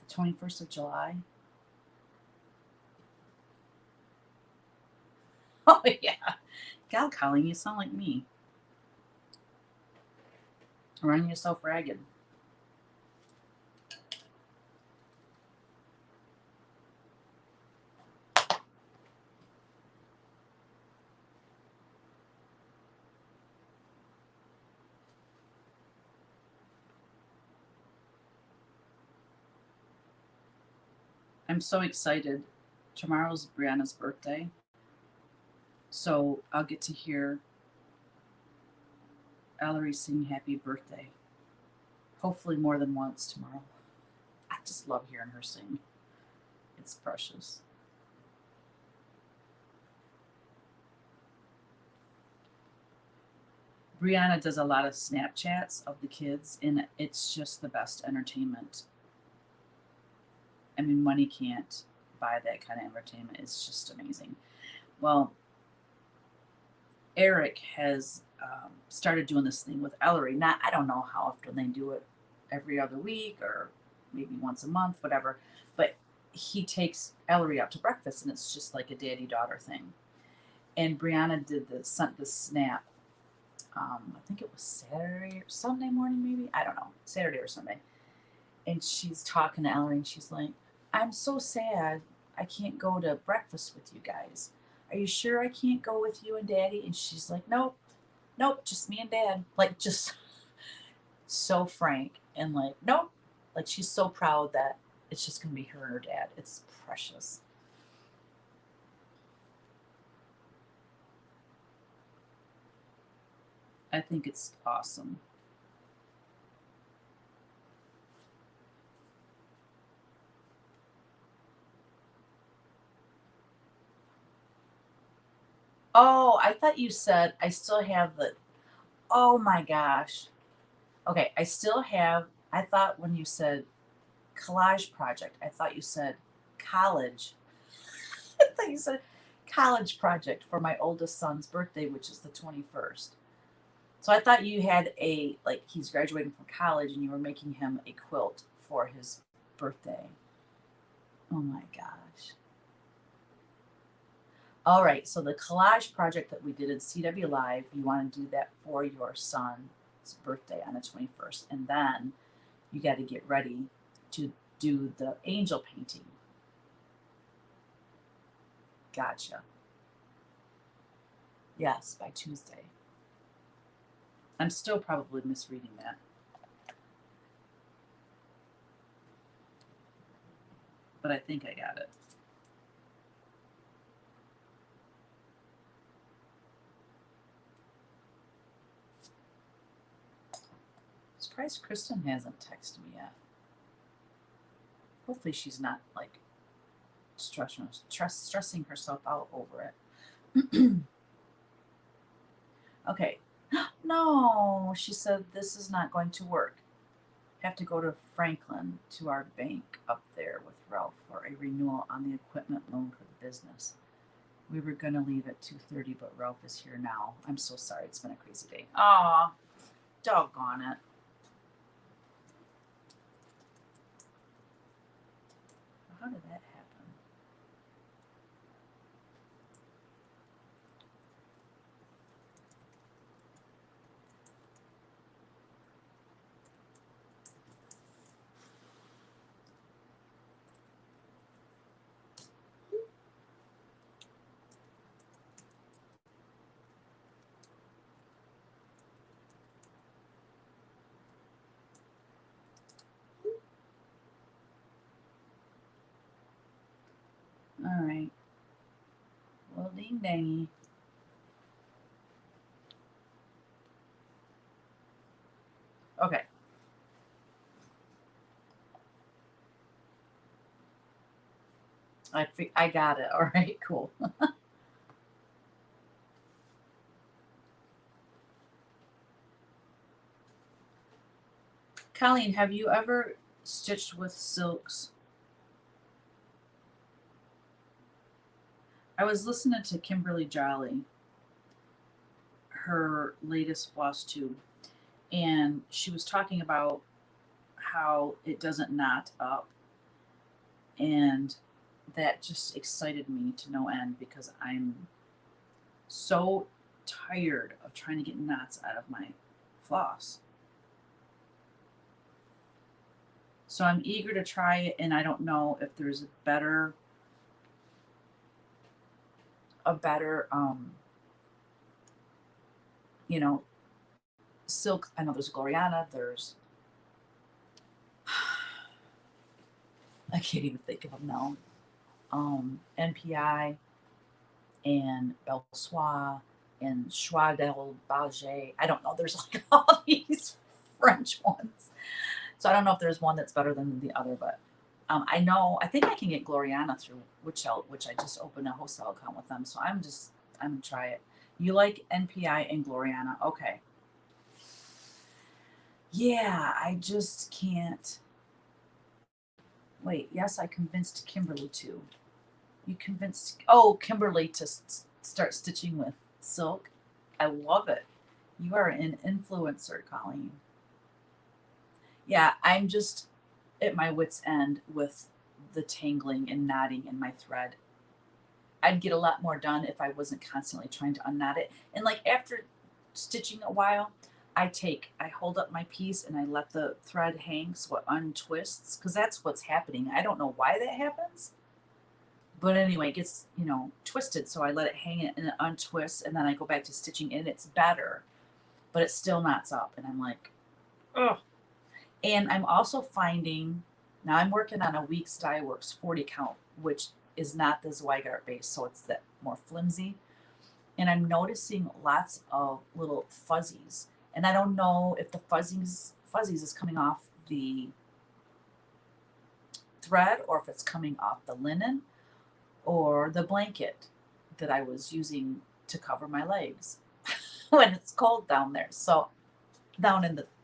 the 21st of July? Oh, yeah. God, Colleen, you sound like me. Running yourself ragged. I'm so excited. Tomorrow's Brianna's birthday. So I'll get to hear Ellery sing happy birthday. Hopefully more than once tomorrow. I just love hearing her sing. It's precious. Brianna does a lot of Snapchats of the kids, and it's just the best entertainment. I mean, money can't buy that kind of entertainment. It's just amazing. Well, Eric has started doing this thing with Ellery. Not, I don't know how often they do it, every other week or maybe once a month, whatever. But he takes Ellery out to breakfast, and it's just like a daddy daughter thing. And Brianna sent the snap. I think it was Saturday or Sunday morning, maybe. I don't know, Saturday or Sunday. And she's talking to Ellery, and she's like, "I'm so sad. I can't go to breakfast with you guys. Are you sure I can't go with you and Daddy?" And she's like, "Nope, nope, just me and Dad." Like, just so frank and like, nope. Like, she's so proud that it's just gonna be her and her dad. It's precious. I think it's awesome. Oh, I thought you said I still have the. Oh my gosh. Okay, I still have. I thought when you said collage project, I thought you said college. I thought you said college project for my oldest son's birthday, which is the 21st. So I thought you had like, he's graduating from college and you were making him a quilt for his birthday. Oh my gosh. All right, so the collage project that we did in CW Live, you want to do that for your son's birthday on the 21st. And then you got to get ready to do the angel painting. Gotcha. Yes, by Tuesday. I'm still probably misreading that. But I think I got it. Surprised Kristen hasn't texted me yet. Hopefully she's not like stressing herself out over it. Okay. No, she said this is not going to work. Have to go to Franklin to our bank up there with Ralph for a renewal on the equipment loan for the business. We were gonna leave at 2:30, but Ralph is here now. I'm so sorry. It's been a crazy day. Aw, doggone it. How did that happen? All right. Well, ding dangy. Okay. I got it. All right, cool. Colleen, have you ever stitched with silks? I was listening to Kimberly Jolly, her latest floss tube, and she was talking about how it doesn't knot up, and that just excited me to no end because I'm so tired of trying to get knots out of my floss. So I'm eager to try it, and I don't know if there's a better you know, silk. I know there's Gloriana, there's I can't even think of them now. NPI and Belsois and Choix del Baget. I don't know. There's like all these French ones. So I don't know if there's one that's better than the other, but I know, I think I can get Gloriana through Whatcha, which I just opened a wholesale account with them. So I'm gonna try it. You like NPI and Gloriana. Okay. Yeah, I just can't. Wait, yes, I convinced Kimberly to. You convinced, oh, Kimberly to start stitching with silk. I love it. You are an influencer, Colleen. Yeah, I'm just at my wit's end with the tangling and knotting in my thread. I'd get a lot more done if I wasn't constantly trying to unknot it. And like after stitching a while, I hold up my piece and I let the thread hang so it untwists because that's what's happening. I don't know why that happens. But anyway, it gets, twisted. So I let it hang and it untwists and then I go back to stitching and it's better, but it still knots up. And I'm like, oh. And I'm also finding, now I'm working on a Weeks Dye Works 40 count, which is not the Zweigart base. So it's that more flimsy. And I'm noticing lots of little fuzzies. And I don't know if the fuzzies is coming off the thread or if it's coming off the linen or the blanket that I was using to cover my legs when it's cold down there. So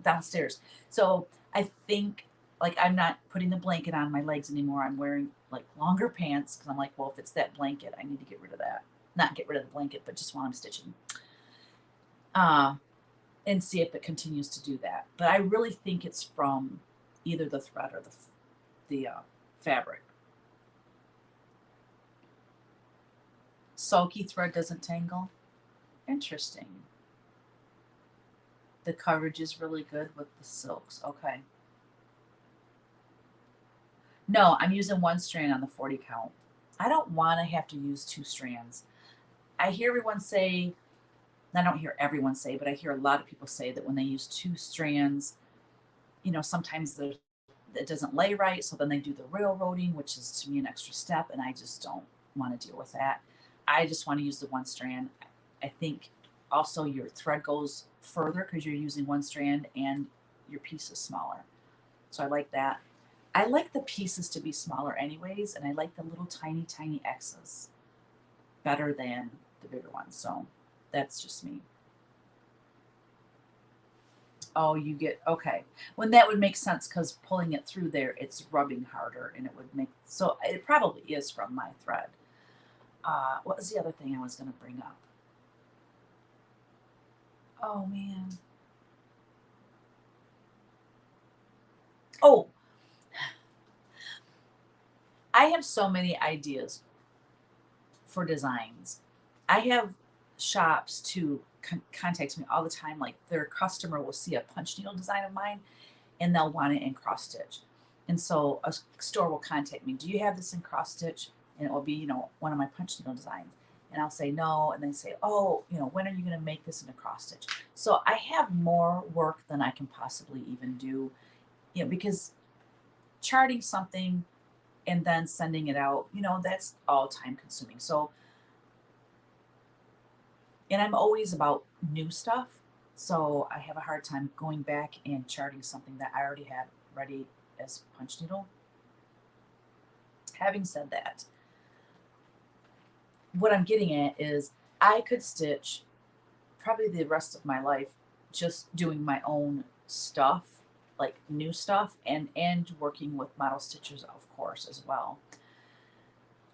downstairs. So I think like I'm not putting the blanket on my legs anymore. I'm wearing like longer pants because I'm like, well, if it's that blanket, I need to get rid of that. Not get rid of the blanket, but just while I'm stitching. And see if it continues to do that. But I really think it's from either the thread or the fabric. Sulky thread doesn't tangle. Interesting. The coverage is really good with the silks. Okay. No, I'm using one strand on the 40 count. I don't want to have to use two strands. I hear everyone say, I don't hear everyone say, but I hear a lot of people say that when they use two strands, sometimes it doesn't lay right. So then they do the railroading, which is to me an extra step. And I just don't want to deal with that. I just want to use the one strand. I think also your thread goes further because you're using one strand and your piece is smaller. So I like that. I like the pieces to be smaller anyways, and I like the little tiny, tiny X's better than the bigger ones. So that's just me. Oh, you get okay. When that would make sense because pulling it through there, it's rubbing harder, and it would make so it probably is from my thread. What was the other thing I was going to bring up? Oh man. Oh, I have so many ideas for designs. I have shops to contact me all the time. Like their customer will see a punch needle design of mine and they'll want it in cross stitch. And so a store will contact me. Do you have this in cross stitch? And it will be, one of my punch needle designs. And I'll say no. And they say, oh, when are you going to make this into cross stitch? So I have more work than I can possibly even do, because charting something and then sending it out, that's all time consuming. So, and I'm always about new stuff. So I have a hard time going back and charting something that I already have ready as punch needle. Having said that, what I'm getting at is I could stitch probably the rest of my life just doing my own stuff, like new stuff, and working with model stitchers, of course, as well.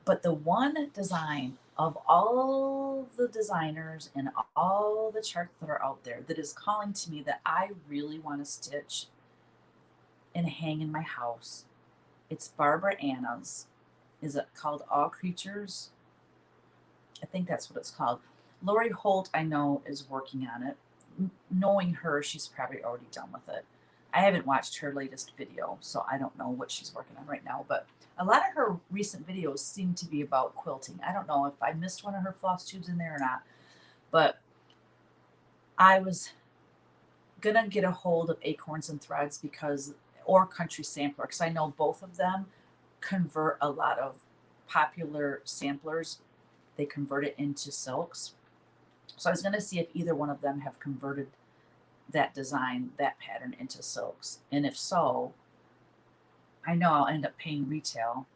But the one design of all the designers and all the charts that are out there that is calling to me that I really want to stitch and hang in my house, it's Barbara Anna's. Is it called All Creatures? I think that's what it's called. Lori Holt, I know, is working on it. Knowing her, she's probably already done with it. I haven't watched her latest video, so I don't know what she's working on right now. But a lot of her recent videos seem to be about quilting. I don't know if I missed one of her floss tubes in there or not, but I was gonna get a hold of Acorns and Threads or Country Sampler, because I know both of them convert a lot of popular samplers. They convert it into silks. So I was gonna see if either one of them have converted that design, that pattern into silks. And if so, I know I'll end up paying retail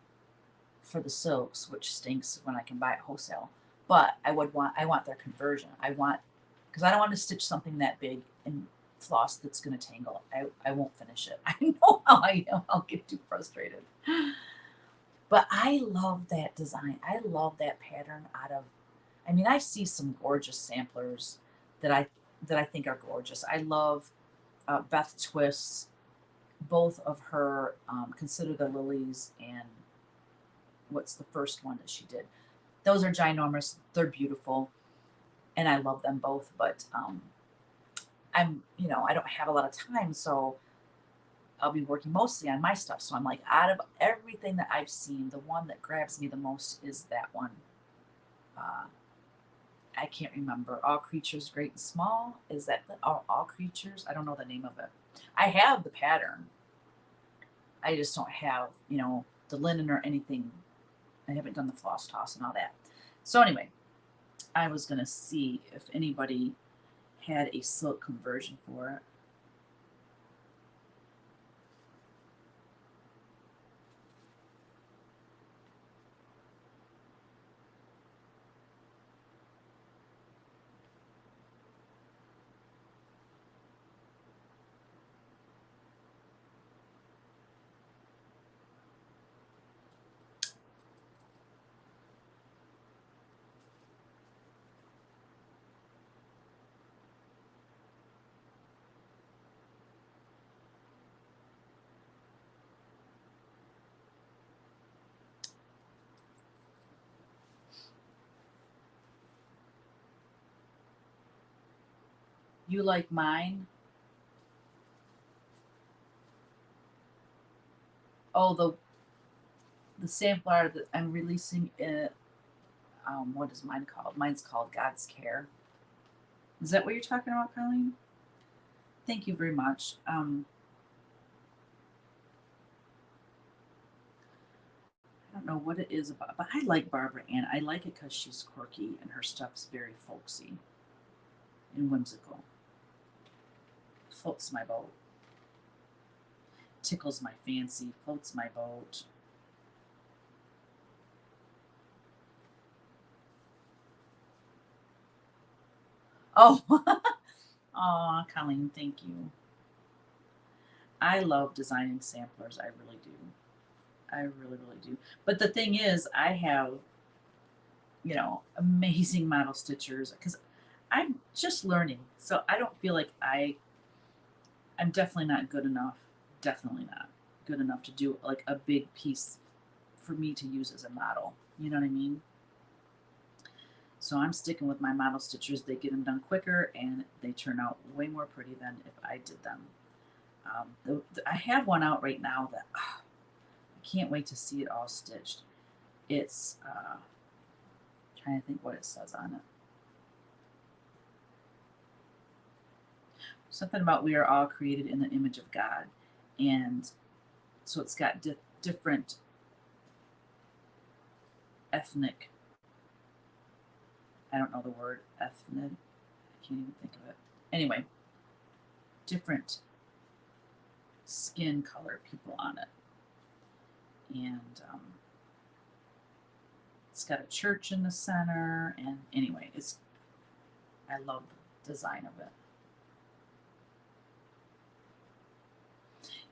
for the silks, which stinks when I can buy it wholesale. But I want their conversion. Because I don't want to stitch something that big and floss that's going to tangle. I won't finish it. I know how I am. I'll get too frustrated. But I love that design. I love that pattern I see some gorgeous samplers that I think are gorgeous. I love Beth Twist's, both of her Consider the Lilies and what's the first one that she did. Those are ginormous. They're beautiful. And I love them both. But I don't have a lot of time. So I'll be working mostly on my stuff. So I'm like, out of everything that I've seen, the one that grabs me the most is that one. I can't remember. All Creatures Great and Small. Is that All Creatures? I don't know the name of it. I have the pattern. I just don't have, the linen or anything. I haven't done the floss toss and all that. So anyway, I was going to see if anybody had a silk conversion for it. You like mine? Oh, The sampler that I'm releasing it, what is mine called? Mine's called God's Care. Is that what you're talking about, Colleen? Thank you very much. I don't know what it is about, but I like Barbara Ann. I like it because she's quirky and her stuff's very folksy and whimsical. Floats my boat. Tickles my fancy. Floats my boat. Oh, aw, Colleen, thank you. I love designing samplers. I really do. I really, really do. But the thing is, I have, amazing model stitchers because I'm just learning. So I don't feel like I'm definitely not good enough. Definitely not good enough to do like a big piece for me to use as a model. You know what I mean? So I'm sticking with my model stitchers. They get them done quicker and they turn out way more pretty than if I did them. I have one out right now that I can't wait to see it all stitched. It's trying to think what it says on it. Something about we are all created in the image of God. And so it's got different ethnic, I don't know the word, ethnic, I can't even think of it. Anyway, different skin color people on it. And it's got a church in the center. And anyway, I love the design of it.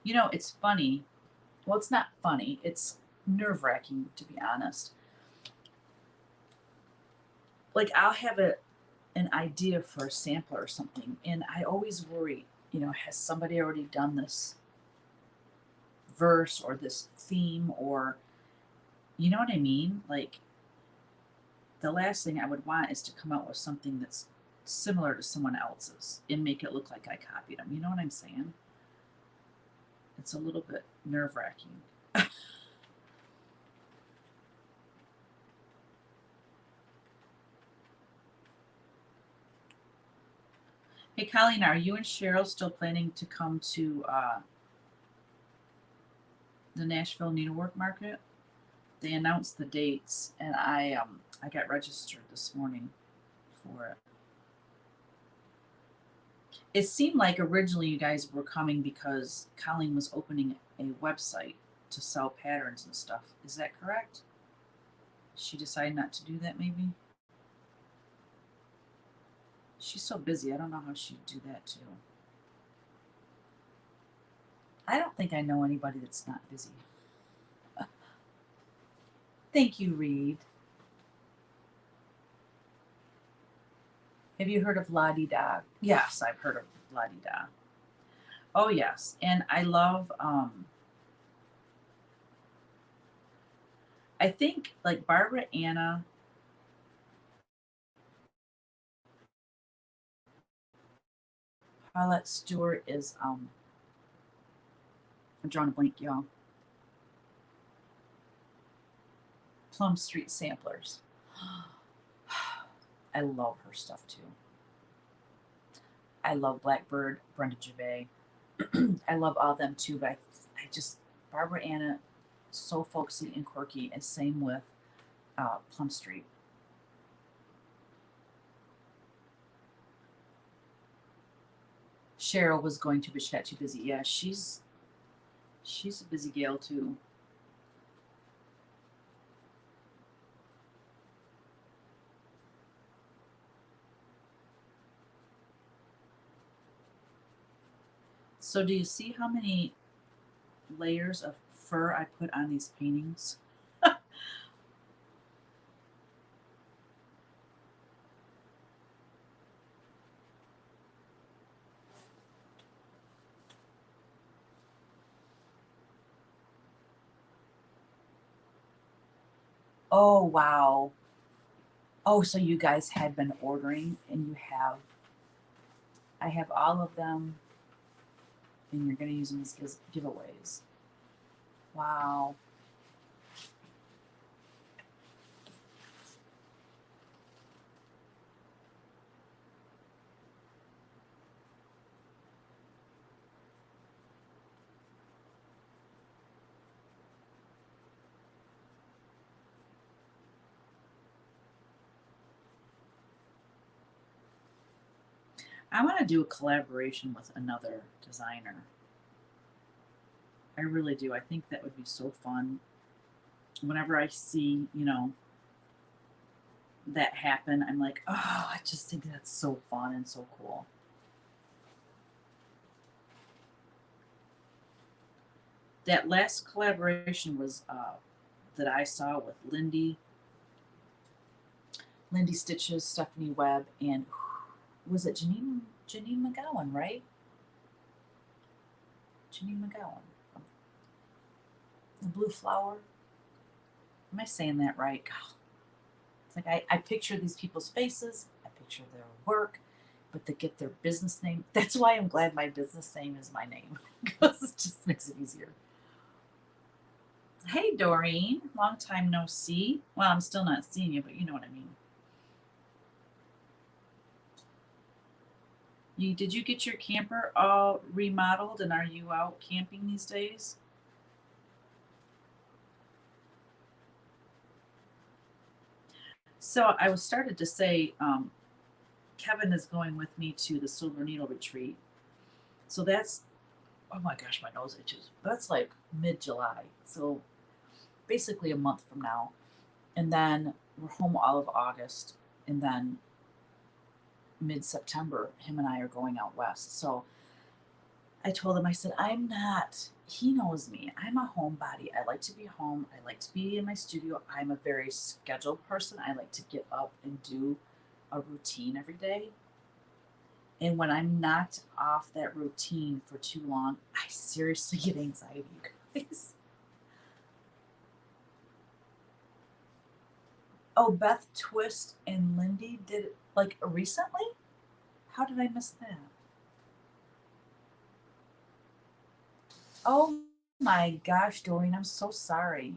You know, it's funny. Well, it's not funny. It's nerve-wracking, to be honest. Like, I'll have an idea for a sampler or something, and I always worry, has somebody already done this verse or this theme, or you know what I mean? Like, the last thing I would want is to come out with something that's similar to someone else's and make it look like I copied them. You know what I'm saying? It's a little bit nerve-wracking. Hey, Colleen, are you and Cheryl still planning to come to the Nashville Needlework Market? They announced the dates, and I got registered this morning for it. It seemed like originally you guys were coming because Colleen was opening a website to sell patterns and stuff. Is that correct? She decided not to do that, maybe? She's so busy. I don't know how she'd do that too. I don't think I know anybody that's not busy. Thank you, Reed. Have you heard of La Di Da? Yes, I've heard of La Di Da. Oh yes, and I love. I think like Barbara Anna. Paulette Stewart is. I'm drawing a blank, y'all. Plum Street Samplers. I love her stuff too. I love Blackbird, Brenda Gervais. I love all them too, but I just Barbara Anna, so folksy and quirky, and same with Plum Street. Cheryl was going to, but she got too busy. Yeah, she's a busy gal too. So do you see how many layers of fur I put on these paintings? Oh, wow. Oh, so you guys had been ordering and I have all of them and you're going to use them as giveaways. Wow. I want to do a collaboration with another designer. I really do. I think that would be so fun. Whenever I see, that happen, I'm like, oh, I just think that's so fun and so cool. That last collaboration was that I saw with Lindy Stitches, Stephanie Webb, and was it Janine McGowan, right? Janine McGowan. The Blue Flower. Am I saying that right? God, it's like I picture these people's faces, I picture their work, but to get their business name. That's why I'm glad my business name is my name because it just makes it easier. Hey, Doreen. Long time no see. Well, I'm still not seeing you, but you know what I mean. Did you get your camper all remodeled and are you out camping these days? So I was started to say, Kevin is going with me to the Silver Needle retreat. So that's, oh my gosh, my nose itches. That's like mid July. So basically a month from now. And then we're home all of August. And then mid September, him and I are going out west. So I told him, I said, I'm not, he knows me. I'm a homebody. I like to be home. I like to be in my studio. I'm a very scheduled person. I like to get up and do a routine every day. And when I'm not off that routine for too long, I seriously get anxiety, you guys. Oh, Beth Twist and Lindy did it like recently? How did I miss that? Oh my gosh, Doreen, I'm so sorry.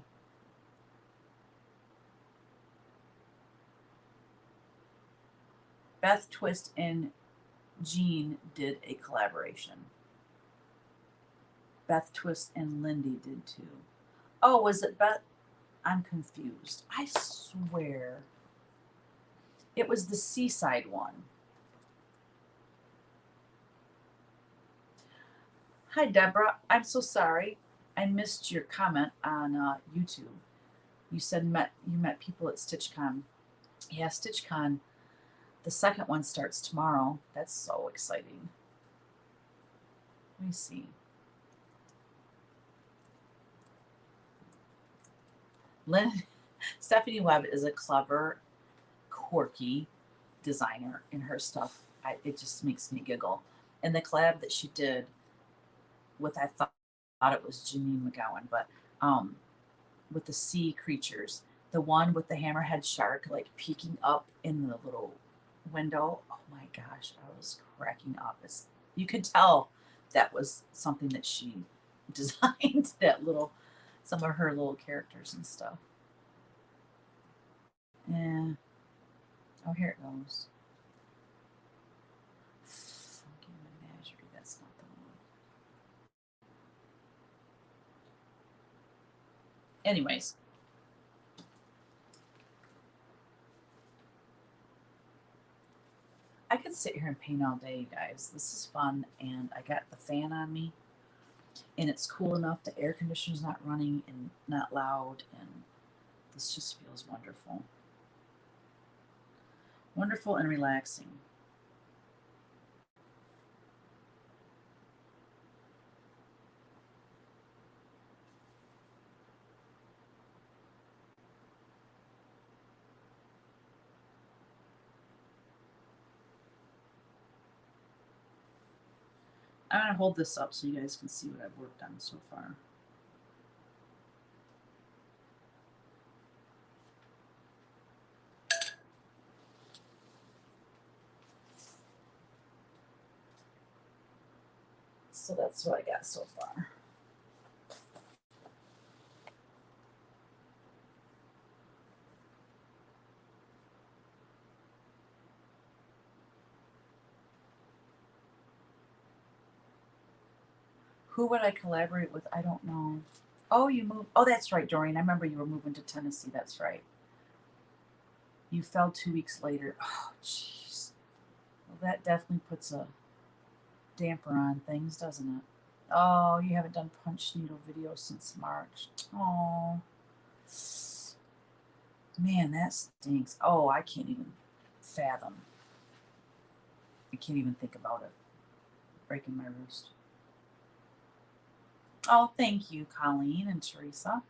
Beth Twist and Jean did a collaboration. Beth Twist and Lindy did too. Oh, was it Beth? I'm confused. I swear it was the seaside one. Hi, Deborah. I'm so sorry. I missed your comment on YouTube. You said you met people at StitchCon. Yeah, StitchCon. The second one starts tomorrow. That's so exciting. Let me see. Lynn, Stephanie Webb is a clever, quirky designer in her stuff. It just makes me giggle. And the collab that she did with, thought it was Janine McGowan, but um, with the sea creatures, the one with the hammerhead shark like peeking up in the little window. Oh my gosh, I was cracking up. You could tell that was something that she designed. That little, some of her little characters and stuff. Yeah. Oh, here it goes. Funky Menagerie. That's not the one. Anyways, I could sit here and paint all day, you guys. This is fun, and I got the fan on me, and it's cool enough. The air conditioner's not running and not loud, and this just feels wonderful. Wonderful and relaxing. I'm gonna hold this up so you guys can see what I've worked on so far. So that's what I got so far. Who would I collaborate with? I don't know. Oh, you moved. Oh, that's right, Doreen. I remember you were moving to Tennessee. That's right. You fell 2 weeks later. Oh, jeez. Well, that definitely puts a damper on things, doesn't it? Oh, you haven't done punch needle videos since March. Oh, man, that stinks. Oh, I can't even fathom. I can't even think about it. Breaking my wrist. Oh, thank you, Colleen and Teresa.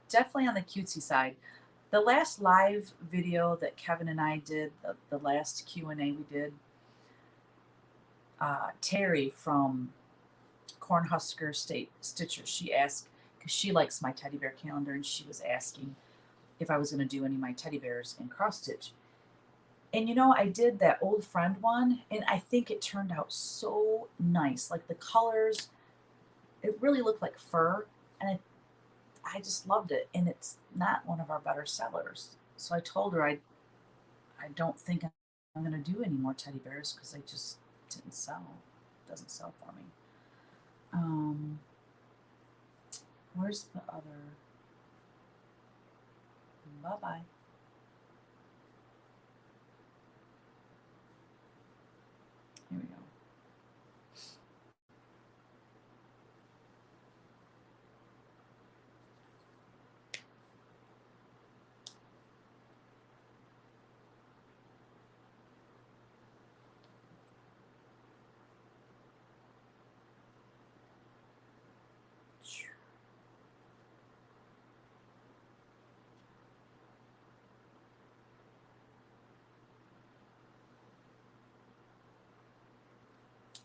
Definitely on the cutesy side. The last live video that Kevin and I did, the last Q&A we did, Terry from Cornhusker State Stitcher, she asked, because she likes my teddy bear calendar, and she was asking if I was going to do any of my teddy bears in cross stitch. And you know, I did that old friend one, and I think it turned out so nice. Like the colors, it really looked like fur, and I just loved it. And it's not one of our better sellers. So I told her I don't think I'm going to do any more teddy bears because they just didn't sell. It doesn't sell for me. Where's the other? Bye-bye. Here we go.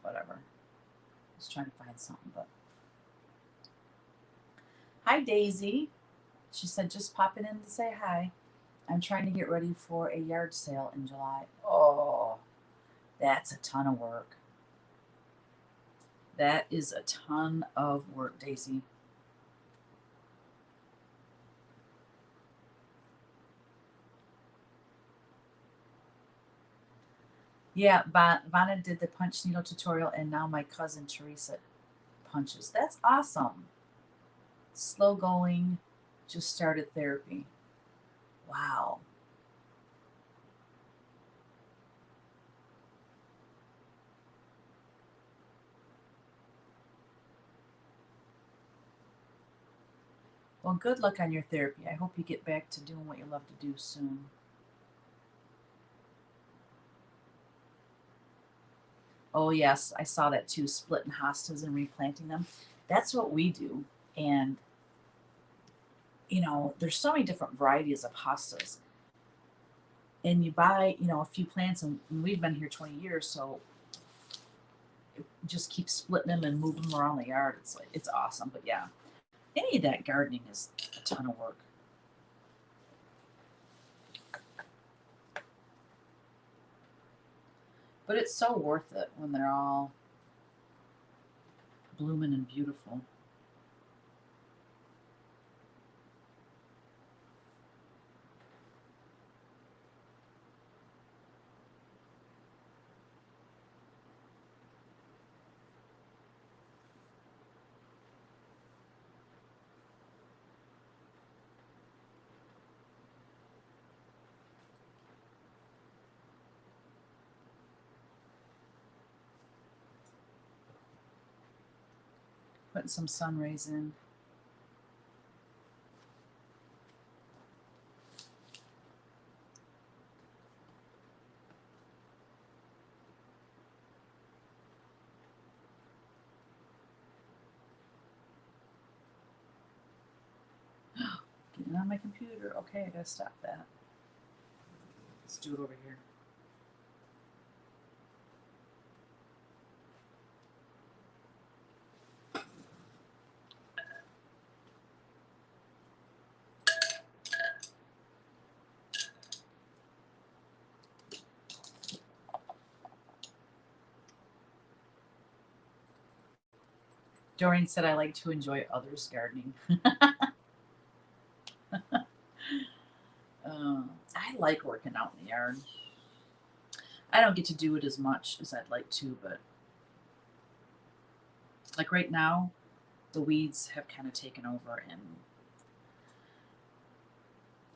Whatever. I was trying to find something, but. Hi, Daisy. She said, just popping in to say hi. I'm trying to get ready for a yard sale in July. Oh, that's a ton of work. That is a ton of work, Daisy. Yeah, Vanna did the punch needle tutorial, and now my cousin Teresa punches. That's awesome. Slow going, just started therapy. Wow. Well, good luck on your therapy. I hope you get back to doing what you love to do soon. Oh, yes, I saw that too, splitting hostas and replanting them. That's what we do. And, you know, there's so many different varieties of hostas. And you buy, you know, a few plants, and we've been here 20 years, so just keep splitting them and moving them around the yard. It's like, it's awesome. But yeah, any of that gardening is a ton of work. But it's so worth it when they're all blooming and beautiful. Putting some sun rays in. Getting on my computer. Okay, I gotta stop that. Let's do it over here. Doreen said, I like to enjoy others' gardening. I like working out in the yard. I don't get to do it as much as I'd like to, but like right now, the weeds have kind of taken over, and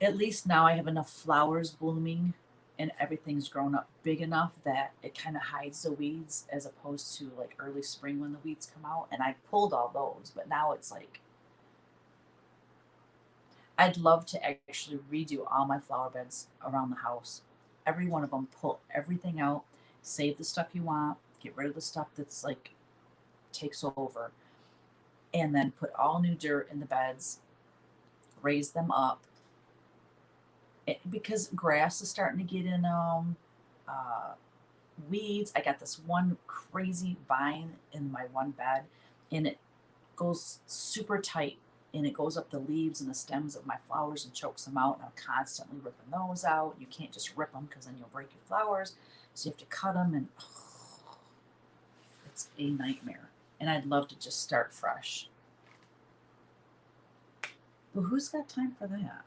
At least now I have enough flowers blooming and everything's grown up big enough that it kind of hides the weeds as opposed to like early spring when the weeds come out. And I pulled all those, but now it's like I'd love to actually redo all my flower beds around the house. Every one of them, pull everything out, save the stuff you want, get rid of the stuff that's like takes over, and then put all new dirt in the beds, raise them up. Because grass is starting to get in them, uh, weeds. I got this one crazy vine in my one bed, and it goes super tight and it goes up the leaves and the stems of my flowers and chokes them out. And I'm constantly ripping those out. You can't just rip them because then you'll break your flowers. So you have to cut them, and it's a nightmare. And I'd love to just start fresh. But who's got time for that?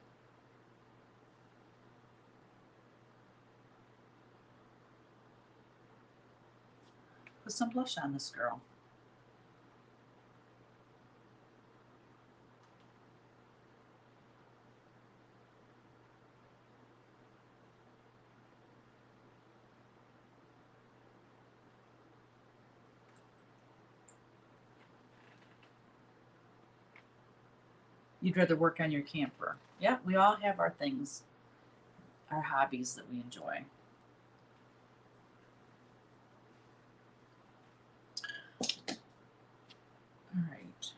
Put some blush on this girl. You'd rather work on your camper. Yeah, we all have our things, our hobbies that we enjoy. All right.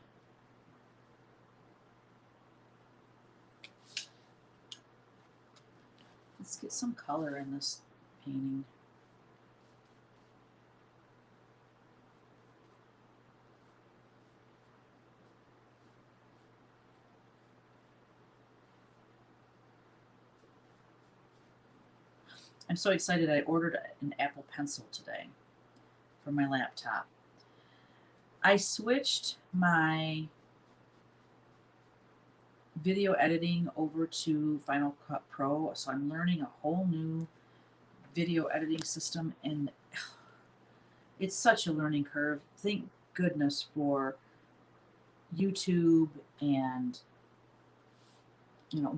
Let's get some color in this painting. I'm so excited I ordered an Apple Pencil today for my laptop. I switched my video editing over to Final Cut Pro, so I'm learning a whole new video editing system, and it's such a learning curve. Thank goodness for YouTube and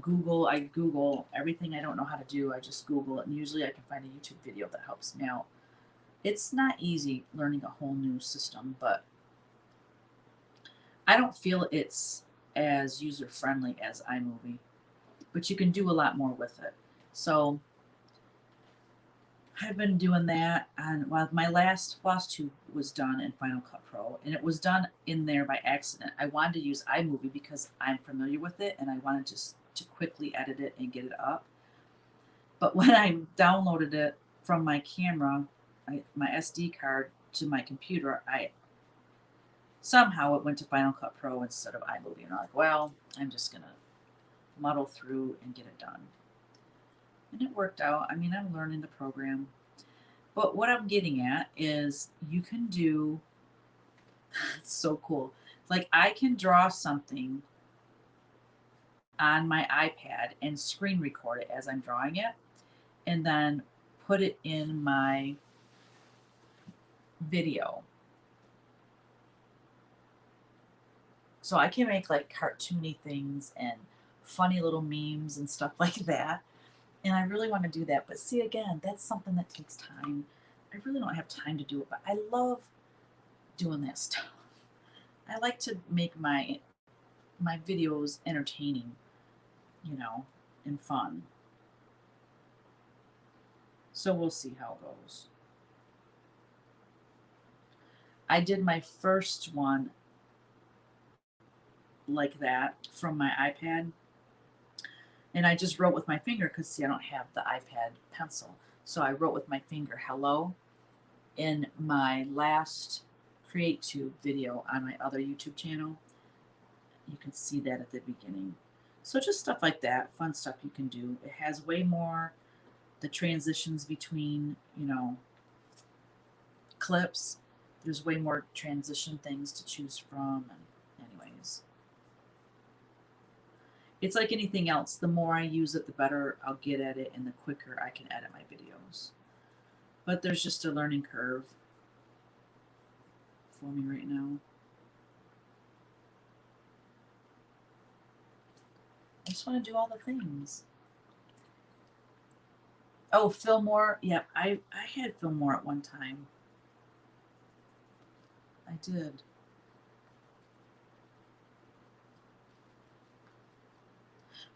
Google. I Google everything I don't know how to do. I just Google it, and usually I can find a YouTube video that helps me out. It's not easy learning a whole new system, but I don't feel it's as user friendly as iMovie, but you can do a lot more with it. So I've been doing that, and my last floss tube was done in Final Cut Pro, and it was done in there by accident. I wanted to use iMovie because I'm familiar with it, and I wanted just to quickly edit it and get it up. But when I downloaded it from my camera, my SD card to my computer, somehow it went to Final Cut Pro instead of iMovie. And I'm like, well, I'm just gonna muddle through and get it done. And it worked out. I mean, I'm learning the program. But what I'm getting at is you can do, it's so cool. Like I can draw something on my iPad and screen record it as I'm drawing it, and then put it in my video. So I can make like cartoony things and funny little memes and stuff like that. And I really want to do that. But see, again, that's something that takes time. I really don't have time to do it, but I love doing that stuff. I like to make my videos entertaining, and fun. So we'll see how it goes. I did my first one like that from my iPad, and I just wrote with my finger because, see, I don't have the iPad pencil. So I wrote with my finger, hello. In my last CreateTube video on my other YouTube channel, you can see that at the beginning. So just stuff like that, fun stuff you can do. It has way more, the transitions between, clips. There's way more transition things to choose from. And anyways, it's like anything else. The more I use it, the better I'll get at it and the quicker I can edit my videos. But there's just a learning curve for me right now. I just want to do all the things. Oh, Fillmore. Yep, I had Fillmore at one time. I did.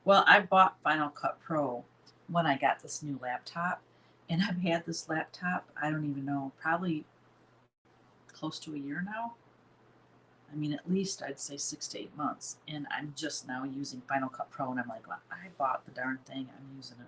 Well, I bought Final Cut Pro when I got this new laptop, and I've had this laptop, I don't even know, probably close to a year now. I mean, at least I'd say 6 to 8 months, and I'm just now using Final Cut Pro, and I'm like, well, I bought the darn thing, I'm using it.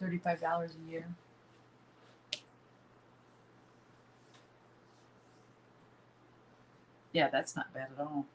$35 a year. Yeah, that's not bad at all.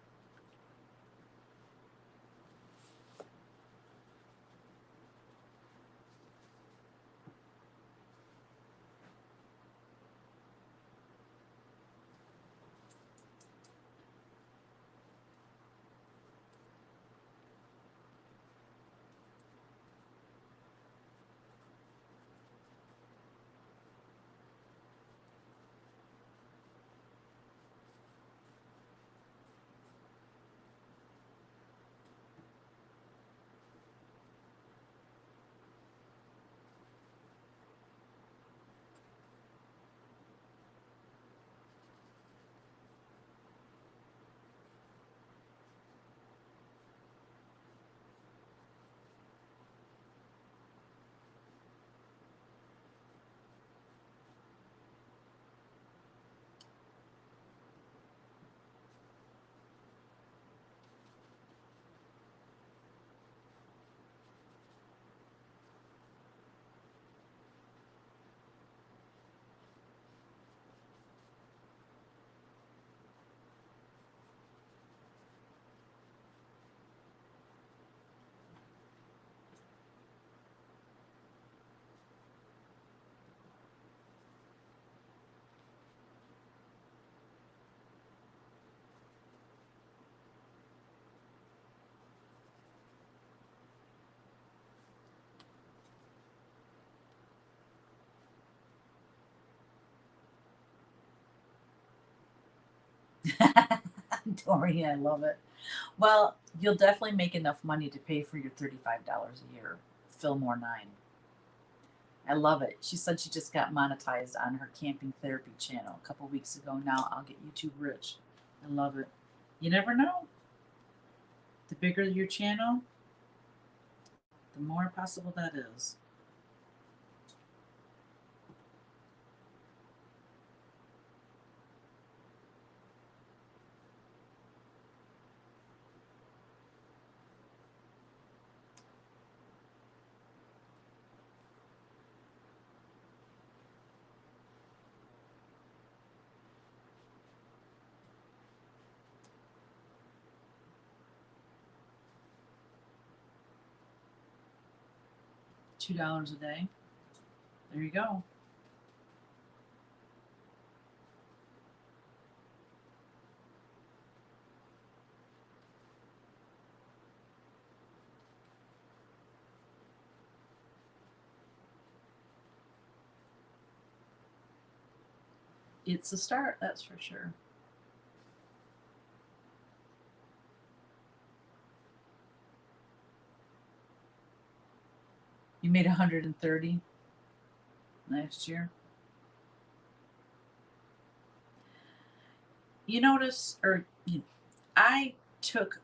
Dory, I love it. Well, you'll definitely make enough money to pay for your $35 a year. Fillmore 9. I love it. She said she just got monetized on her camping therapy channel a couple weeks ago. Now I'll get YouTube rich. I love it. You never know. The bigger your channel, the more possible that is. $2 a day. There you go. It's a start, that's for sure. You made 130 last year. You notice, or I took,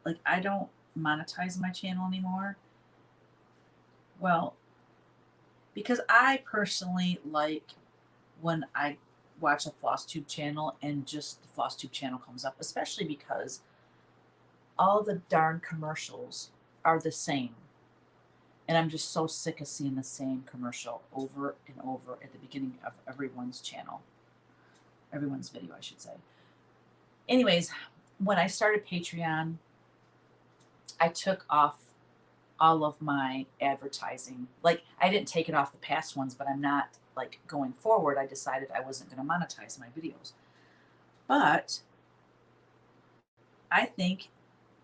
like, I don't monetize my channel anymore. Well, because I personally like when I watch a FlossTube channel and just the FlossTube channel comes up, especially because all the darn commercials are the same. And I'm just so sick of seeing the same commercial over and over at the beginning of everyone's channel, everyone's video, I should say. Anyways, when I started Patreon, I took off all of my advertising. Like, I didn't take it off the past ones, but I'm not, like, going forward. I decided I wasn't going to monetize my videos. But I think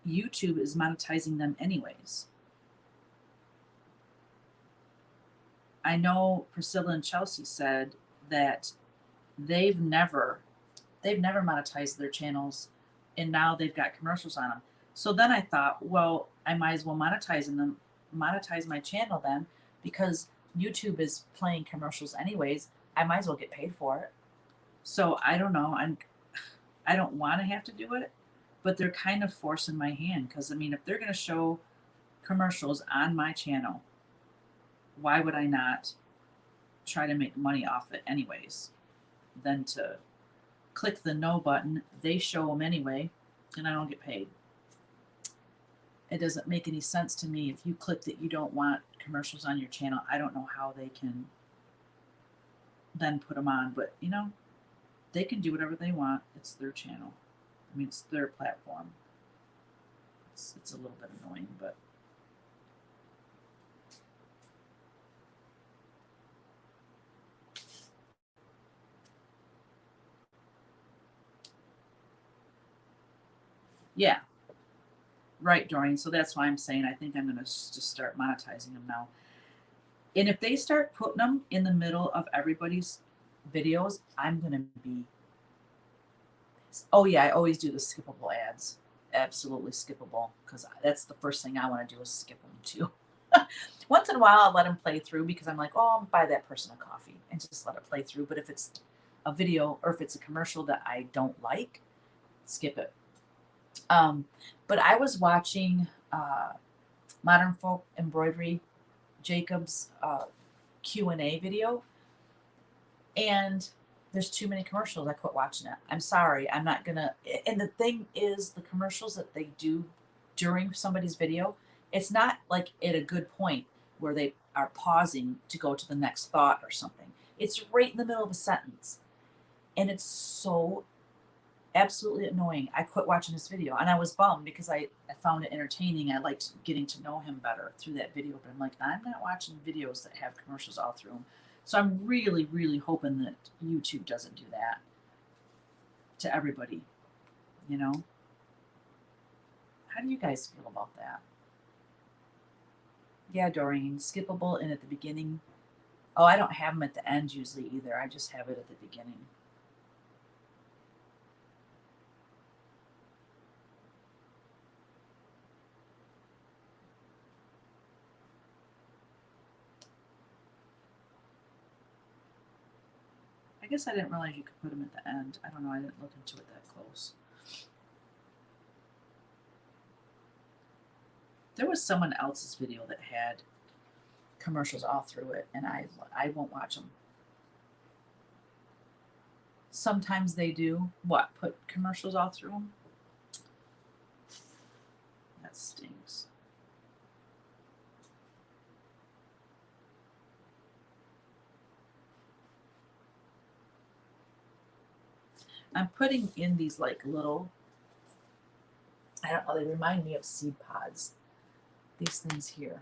YouTube is monetizing them anyways. I know Priscilla and Chelsea said that they've never monetized their channels, and now they've got commercials on them. So then I thought, well, I might as well monetize my channel then, because YouTube is playing commercials anyways. I might as well get paid for it. So I don't know. I don't want to have to do it, but they're kind of forcing my hand, because I mean, if they're going to show commercials on my channel, why would I not try to make money off it anyways? Than to click the no button. They show them anyway, and I don't get paid. It doesn't make any sense to me. If you click that you don't want commercials on your channel, I don't know how they can then put them on. But you know, they can do whatever they want. It's their channel. I mean, it's their platform. It's a little bit annoying, but yeah, right, Doreen. So that's why I'm saying I think I'm going to just start monetizing them now. And if they start putting them in the middle of everybody's videos, I'm going to be. Oh, yeah, I always do the skippable ads. Absolutely skippable, because that's the first thing I want to do is skip them too. Once in a while, I'll let them play through because I'm like, oh, I'll buy that person a coffee and just let it play through. But if it's a video or if it's a commercial that I don't like, skip it. But I was watching Modern Folk Embroidery Jacob's Q&A video, and there's too many commercials. I quit watching it. I'm sorry. I'm not gonna. And the thing is, the commercials that they do during somebody's video, it's not like at a good point where they are pausing to go to the next thought or something. It's right in the middle of a sentence, and it's so absolutely annoying. I quit watching his video, and I was bummed because I found it entertaining. I liked getting to know him better through that video, but I'm like, I'm not watching videos that have commercials all through them. So I'm really, really hoping that YouTube doesn't do that to everybody, you know? How do you guys feel about that? Yeah, Doreen, skippable and at the beginning. Oh, I don't have them at the end usually either. I just have it at the beginning. I guess I didn't realize you could put them at the end. I don't know. I didn't look into it that close. There was someone else's video that had commercials all through it, and I won't watch them. Sometimes they do. What? Put commercials all through them? That stinks. I'm putting in these like little, I don't know, they remind me of seed pods. These things here.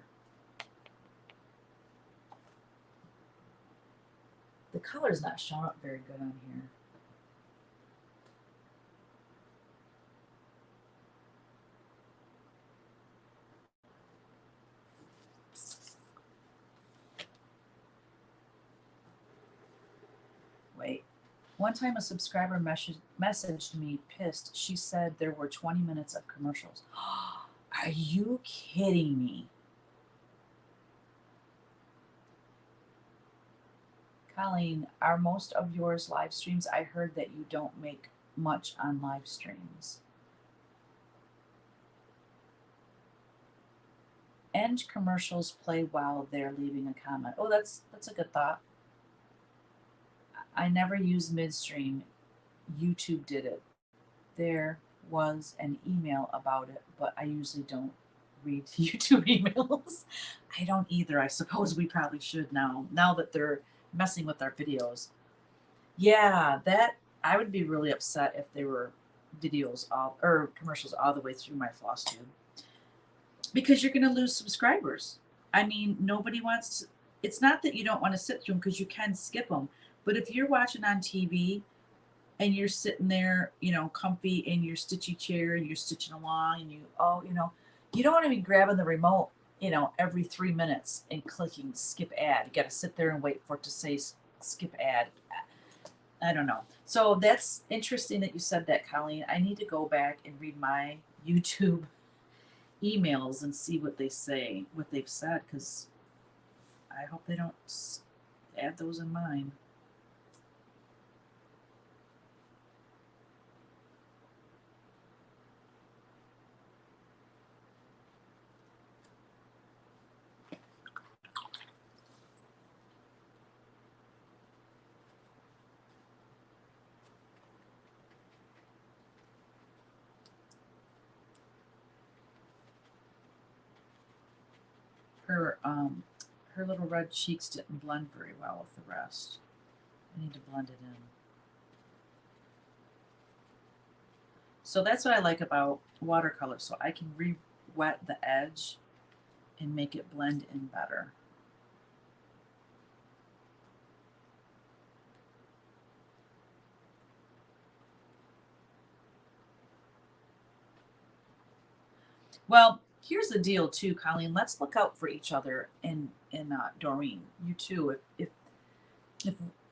The color's not showing up very good on here. Wait. One time a subscriber messaged me pissed. She said there were 20 minutes of commercials. Are you kidding me? Colleen, are most of yours live streams? I heard that you don't make much on live streams. End commercials play while they're leaving a comment. Oh, that's a good thought. I never use midstream. YouTube did it. There was an email about it, but I usually don't read YouTube emails. I don't either. I suppose we probably should now that they're messing with our videos. Yeah, that I would be really upset if they were videos all or commercials all the way through my floss tube because you're going to lose subscribers. I mean, nobody wants to, it's not that you don't want to sit through them because you can skip them. But if you're watching on TV and you're sitting there, comfy in your stitchy chair and you're stitching along and you don't want to be grabbing the remote, every 3 minutes and clicking skip ad. You got to sit there and wait for it to say skip ad. I don't know. So that's interesting that you said that, Colleen. I need to go back and read my YouTube emails and see what they say, what they've said, because I hope they don't add those in mine. Her little red cheeks didn't blend very well with the rest. I need to blend it in. So that's what I like about watercolor. So I can re-wet the edge and make it blend in better. Well, here's the deal too, Colleen. Let's look out for each other and Doreen, you too. If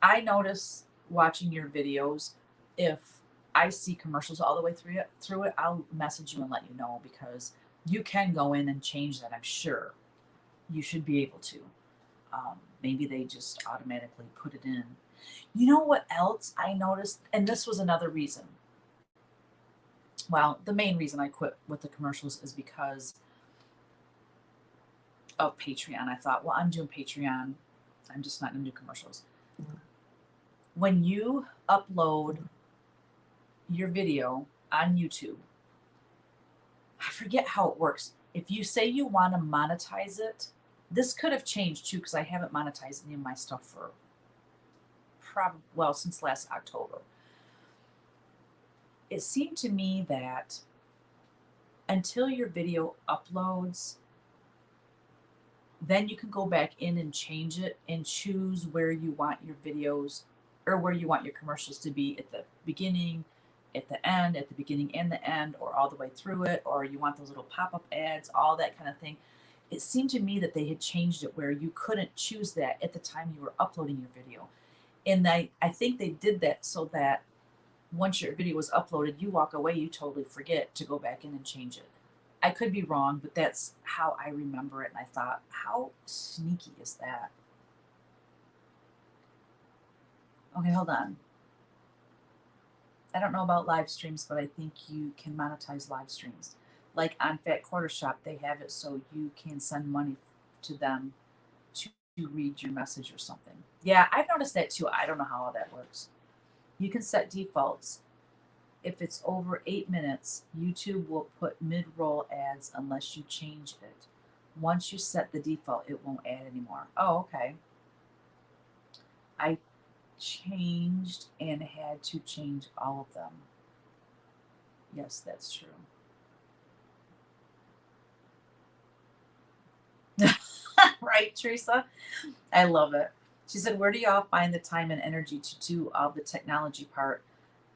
I notice watching your videos, if I see commercials all the way through it, I'll message you and let you know because you can go in and change that. I'm sure you should be able to. Maybe they just automatically put it in. You know what else I noticed? And this was another reason. Well, the main reason I quit with the commercials is because of Patreon. I thought, well, I'm doing Patreon. I'm just not going to do commercials. When you upload your video on YouTube, I forget how it works. If you say you want to monetize it, this could have changed too because I haven't monetized any of my stuff for since last October. It seemed to me that until your video uploads, then you can go back in and change it and choose where you want your videos or where you want your commercials to be at the beginning, at the end, at the beginning and the end, or all the way through it, or you want those little pop-up ads, all that kind of thing. It seemed to me that they had changed it where you couldn't choose that at the time you were uploading your video. And I think they did that so that once your video was uploaded, you walk away, you totally forget to go back in and change it. I could be wrong, but that's how I remember it. And I thought, how sneaky is that? Okay, hold on. I don't know about live streams, but I think you can monetize live streams. Like on Fat Quarter Shop, they have it so you can send money to them to read your message or something. Yeah, I've noticed that too. I don't know how all that works. You can set defaults. If it's over 8 minutes, YouTube will put mid-roll ads unless you change it. Once you set the default, it won't add anymore. Oh, okay. I changed and had to change all of them. Yes, that's true. Right, Teresa? I love it. She said, where do y'all find the time and energy to do all the technology part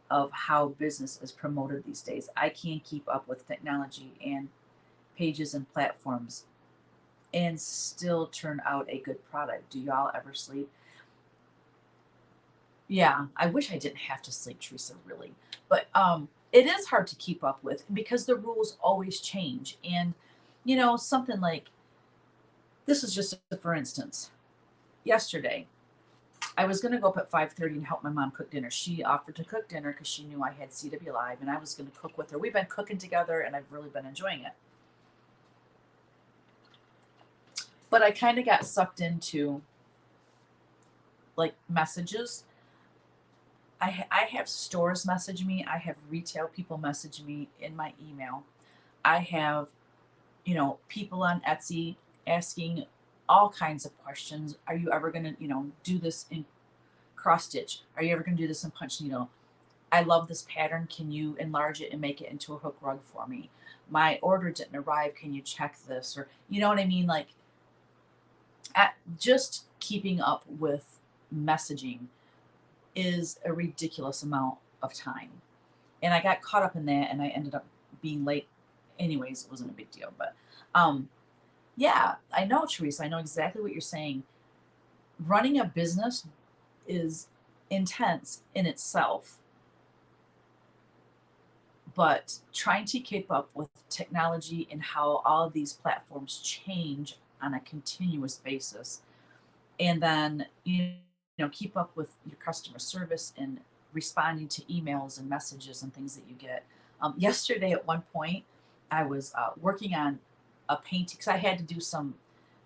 of how business is promoted these days? I can't keep up with technology and pages and platforms and still turn out a good product. Do y'all ever sleep? Yeah, I wish I didn't have to sleep, Teresa, really. But it is hard to keep up with because the rules always change. And, something like this is just for instance. Yesterday, I was going to go up at 5:30 and help my mom cook dinner. She offered to cook dinner because she knew I had CW Live, and I was going to cook with her. We've been cooking together, and I've really been enjoying it. But I kind of got sucked into like messages. I have stores message me. I have retail people message me in my email. I have, people on Etsy asking all kinds of questions. Are you ever going to, do this in cross stitch? Are you ever going to do this in punch needle? I love this pattern. Can you enlarge it and make it into a hook rug for me? My order didn't arrive. Can you check this? Or, you know what I mean? Like, just keeping up with messaging is a ridiculous amount of time. And I got caught up in that and I ended up being late. Anyways, it wasn't a big deal. But yeah, I know, Teresa. I know exactly what you're saying. Running a business is intense in itself, but trying to keep up with technology and how all of these platforms change on a continuous basis, and then keep up with your customer service and responding to emails and messages and things that you get. Yesterday, at one point, I was working on a painting because I had to do some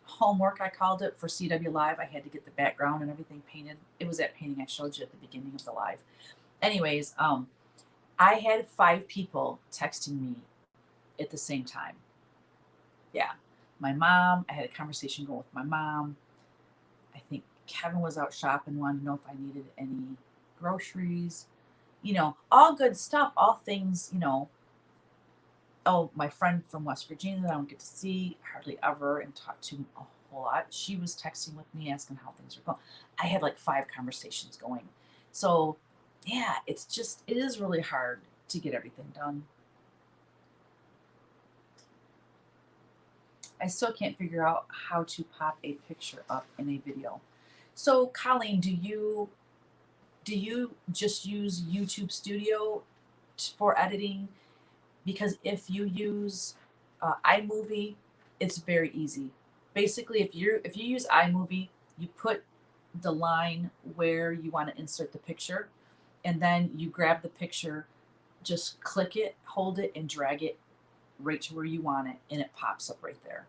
homework. I called it for CW Live. I had to get the background and everything painted. It was that painting I showed you at the beginning of the live. Anyways, I had 5 people texting me at the same time. Yeah. My mom, I had a conversation going with my mom. I think Kevin was out shopping, wanted to know if I needed any groceries, all good stuff, all things, Oh, my friend from West Virginia that I don't get to see hardly ever and talk to a whole lot. She was texting with me asking how things are going. I had like 5 conversations going. So, yeah, it is really hard to get everything done. I still can't figure out how to pop a picture up in a video. So, Colleen, do you just use YouTube Studio for editing? Because if you use iMovie, it's very easy. Basically, if you use iMovie, you put the line where you want to insert the picture, and then you grab the picture, just click it, hold it, and drag it right to where you want it, and it pops up right there.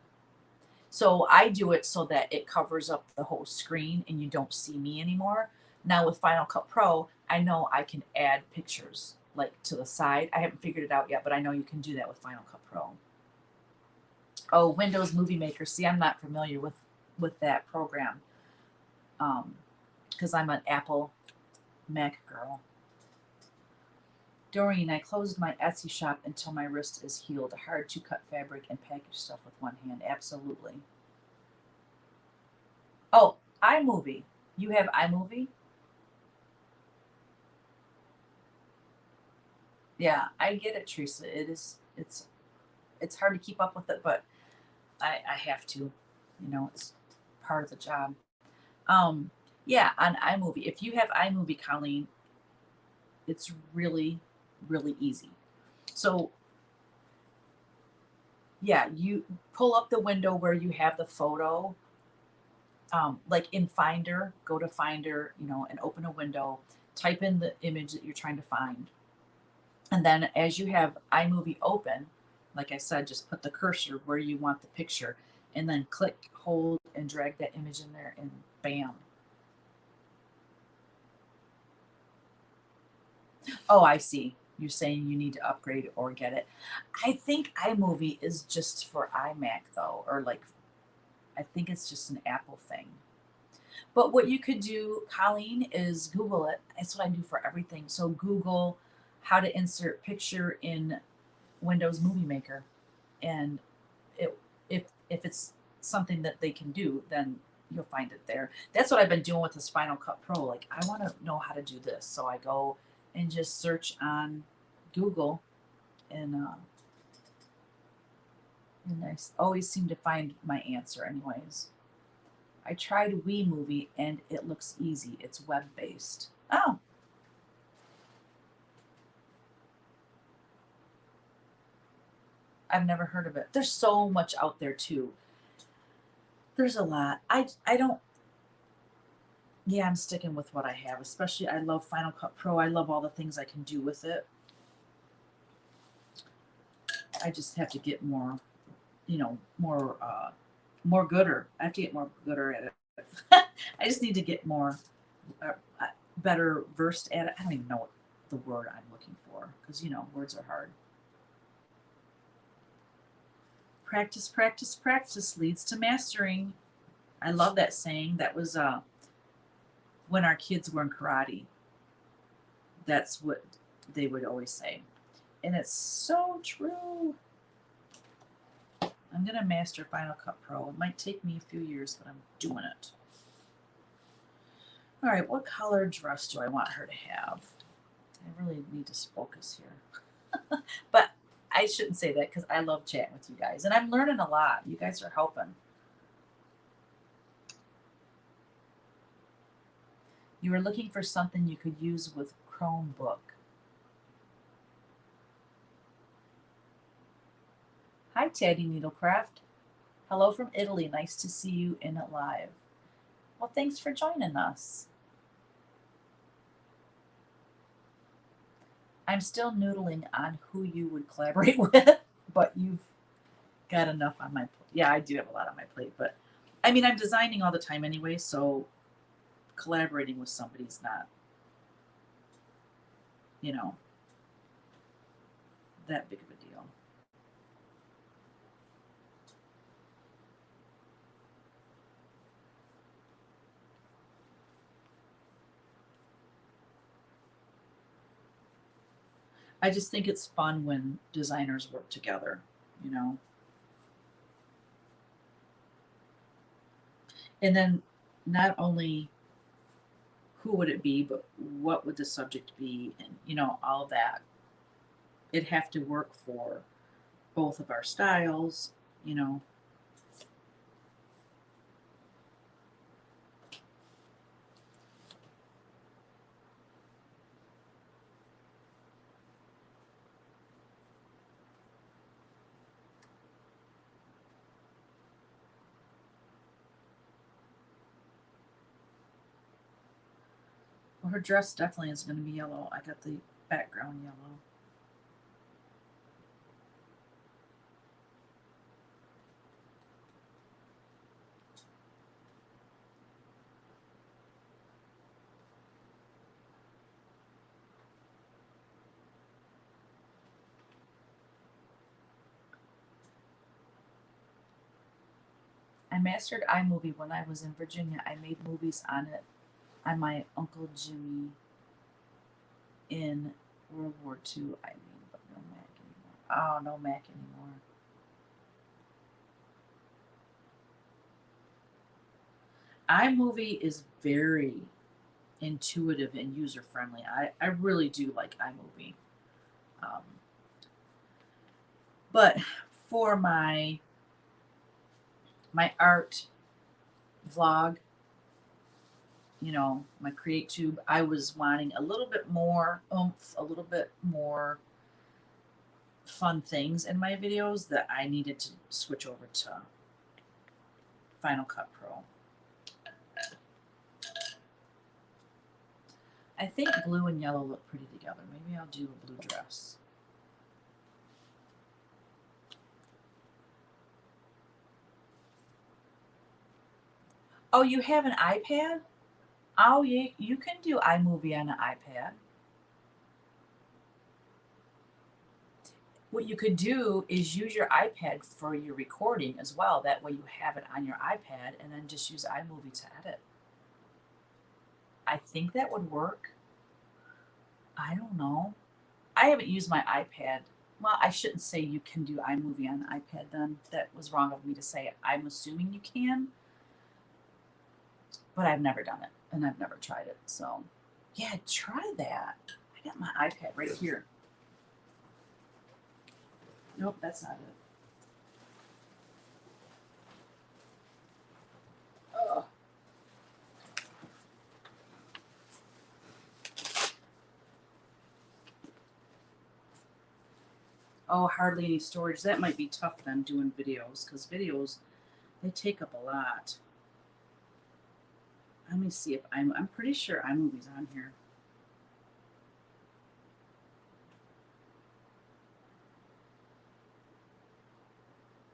So I do it so that it covers up the whole screen and you don't see me anymore. Now with Final Cut Pro, I know I can add pictures like to the side. I haven't figured it out yet, but I know you can do that with Final Cut Pro. Oh, Windows Movie Maker. See, I'm not familiar with that program because I'm an Apple Mac girl. Doreen, I closed my Etsy shop until my wrist is healed. Hard to cut fabric and package stuff with one hand. Absolutely. Oh, iMovie. You have iMovie? Yeah, I get it, Teresa. It's hard to keep up with it, but I have to. It's part of the job. Um, yeah, on iMovie. If you have iMovie, Colleen, it's really, really easy. So yeah, you pull up the window where you have the photo. Like in Finder, go to Finder, and open a window, type in the image that you're trying to find. And then as you have iMovie open, like I said, just put the cursor where you want the picture and then click, hold, and drag that image in there and bam. Oh, I see. You're saying you need to upgrade or get it. I think iMovie is just for iMac though, or like I think it's just an Apple thing. But what you could do, Colleen, is Google it. That's what I do for everything. So Google how to insert picture in Windows Movie Maker, and it if it's something that they can do, then you'll find it there. That's what I've been doing with this Final Cut Pro. Like I want to know how to do this, so I go and just search on Google, and I always seem to find my answer, anyways. I tried Wii Movie and it looks easy. It's web based. Oh, I've never heard of it. There's so much out there too. There's a lot. I don't. Yeah, I'm sticking with what I have. Especially, I love Final Cut Pro. I love all the things I can do with it. I just have to get more, more gooder. I have to get more gooder at it. I just need to get more, better versed at it. I don't even know what the word I'm looking for because words are hard. Practice, practice, practice leads to mastering. I love that saying. That was when our kids were in karate. That's what they would always say. And it's so true. I'm going to master Final Cut Pro. It might take me a few years, but I'm doing it. All right, what color dress do I want her to have? I really need to focus here. But I shouldn't say that because I love chatting with you guys. And I'm learning a lot. You guys are helping. You were looking for something you could use with Chromebook. Hi, Teddy Needlecraft. Hello from Italy. Nice to see you in it live. Well, thanks for joining us. I'm still noodling on who you would collaborate with, but you've got enough on my plate. Yeah, I do have a lot on my plate, but I mean, I'm designing all the time anyway, so collaborating with somebody's not, you know, that big of a deal. I just think it's fun when designers work together, you know. And then not only who would it be, but what would the subject be, and you know, all of that. It'd have to work for both of our styles, you know. Well, her dress definitely is going to be yellow. I got the background yellow. I mastered iMovie when I was in Virginia. I made movies on it on my Uncle Jimmy in World War II. I mean, but no Mac anymore. Oh, no Mac anymore. iMovie is very intuitive and user friendly. I really do like iMovie. Um, but for my art vlog, you know, my create tube, I was wanting a little bit more oomph, a little bit more fun things in my videos that I needed to switch over to Final Cut Pro. I think blue and yellow look pretty together. Maybe I'll do a blue dress. Oh, you have an iPad? Oh, yeah, you can do iMovie on an iPad. What you could do is use your iPad for your recording as well. That way you have it on your iPad and then just use iMovie to edit. I think that would work. I don't know. I haven't used my iPad. Well, I shouldn't say you can do iMovie on the iPad then. That was wrong of me to say. I'm assuming you can, but I've never done it and I've never tried it. So, yeah, try that. I got my iPad right here. Nope, that's not it. Oh. Oh, hardly any storage. That might be tough then doing videos because videos, they take up a lot. Let me see if I'm pretty sure iMovie's on here.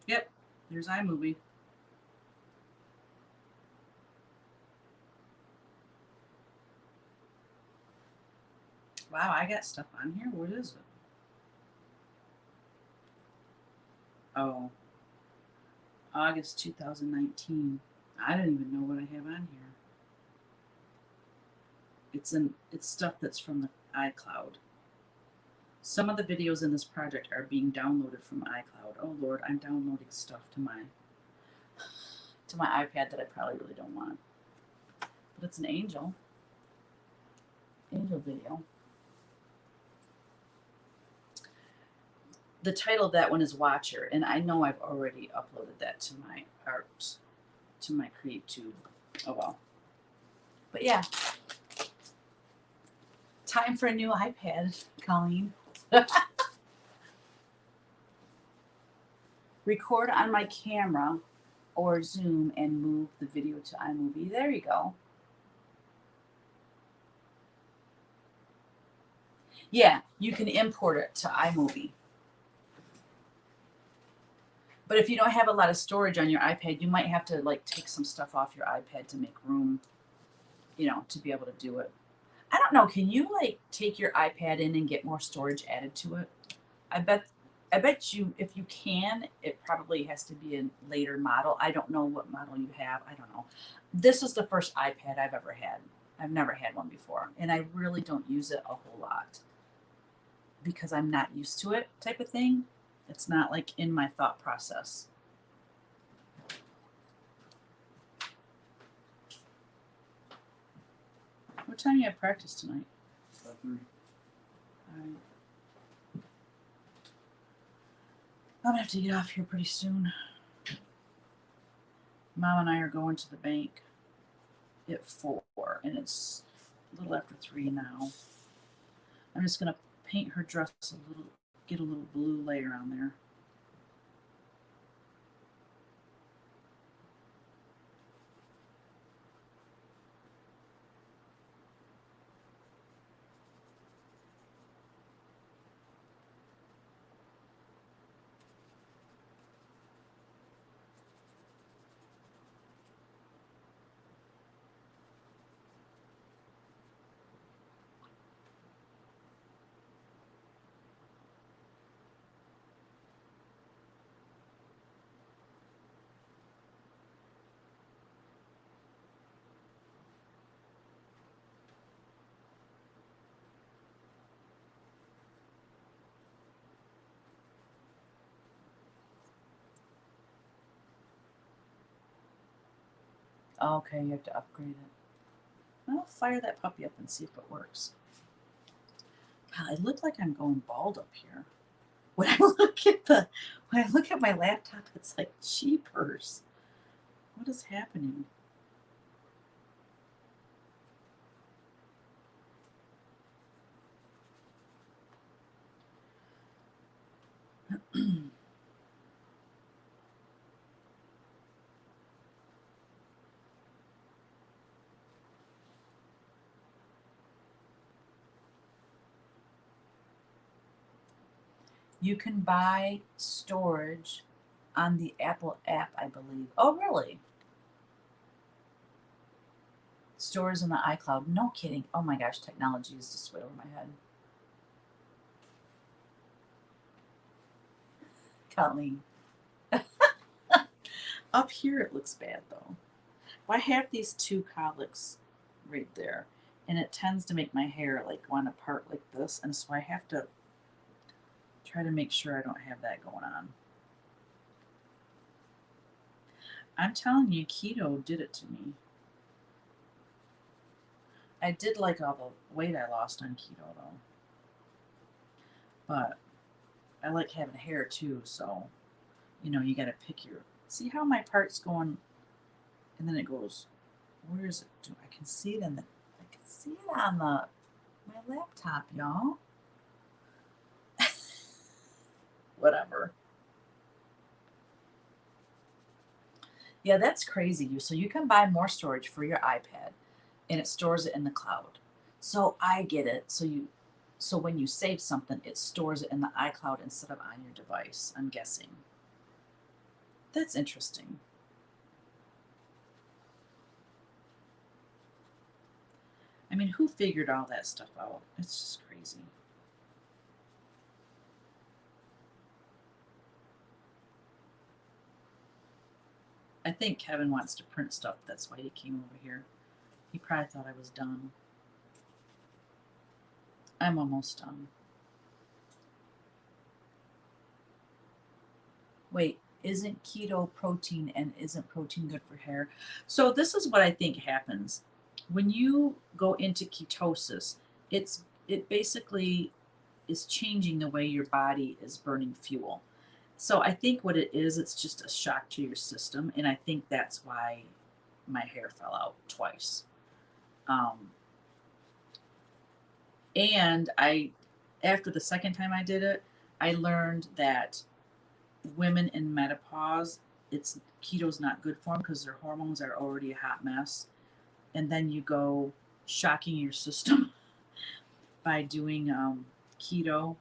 Yep, there's iMovie. Wow, I got stuff on here. What is it? Oh, August 2019. I don't even know what I have on here. It's stuff that's from the iCloud. Some of the videos in this project are being downloaded from iCloud. Oh Lord, I'm downloading stuff to my iPad that I probably really don't want. But it's an angel video. The title of that one is Whatcha, and I know I've already uploaded that to my art, to my CreateTube. Oh well. But yeah, time for a new iPad, Colleen. Record on my camera or Zoom and move the video to iMovie. There you go. Yeah, you can import it to iMovie. But if you don't have a lot of storage on your iPad, you might have to like take some stuff off your iPad to make room, you know, to be able to do it. I don't know. Can you like take your iPad in and get more storage added to it? I bet you if you can, it probably has to be a later model. I don't know what model you have. I don't know. This is the first iPad I've ever had. I've never had one before, and I really don't use it a whole lot because I'm not used to it type of thing. It's not like in my thought process. What time do you have practice tonight? 3. All right. I'm gonna have to get off here pretty soon. Mom and I are going to the bank at 4, and it's a little after 3 now. I'm just gonna paint her dress a little, get a little blue layer on there. Okay, you have to upgrade it. I'll fire that puppy up and see if it works. God, I look like I'm going bald up here. When I look at my laptop, it's like cheapers. What is happening? You can buy storage on the Apple app, I believe. Oh, really? Stores in the iCloud. No kidding. Oh my gosh, technology is just way over my head. Colleen. Up here it looks bad though. Well, I have these 2 colics right there, and it tends to make my hair like want to part like this, and so I have to try to make sure I don't have that going on. I'm telling you, keto did it to me. I did like all the weight I lost on keto though. But I like having hair too, so you know, you gotta pick your, see how my part's going, and then it goes, where is it? I can see it I can see it on my laptop, y'all. Whatever. Yeah, that's crazy. So you can buy more storage for your iPad, and it stores it in the cloud. So I get it. So when you save something, it stores it in the iCloud instead of on your device, I'm guessing. That's interesting. I mean, who figured all that stuff out? It's just crazy. I think Kevin wants to print stuff. That's why he came over here. He probably thought I was done. I'm almost done. Wait, isn't keto protein and isn't protein good for hair? So this is what I think happens. When you go into ketosis, it basically is changing the way your body is burning fuel. So I think what it is, it's just a shock to your system, and I think that's why my hair fell out twice. Um, and I, after the second time I did it, I learned that women in menopause, it's keto's not good for them because their hormones are already a hot mess, and then you go shocking your system by doing keto,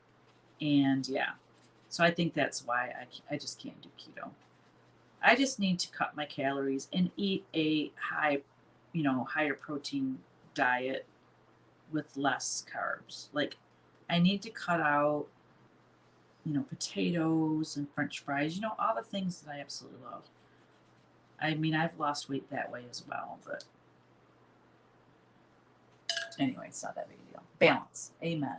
and yeah, so I think that's why I just can't do keto. I just need to cut my calories and eat a high, higher protein diet with less carbs. Like I need to cut out, potatoes and french fries, all the things that I absolutely love. I mean, I've lost weight that way as well, but anyway, it's not that big a deal. Balance. Amen.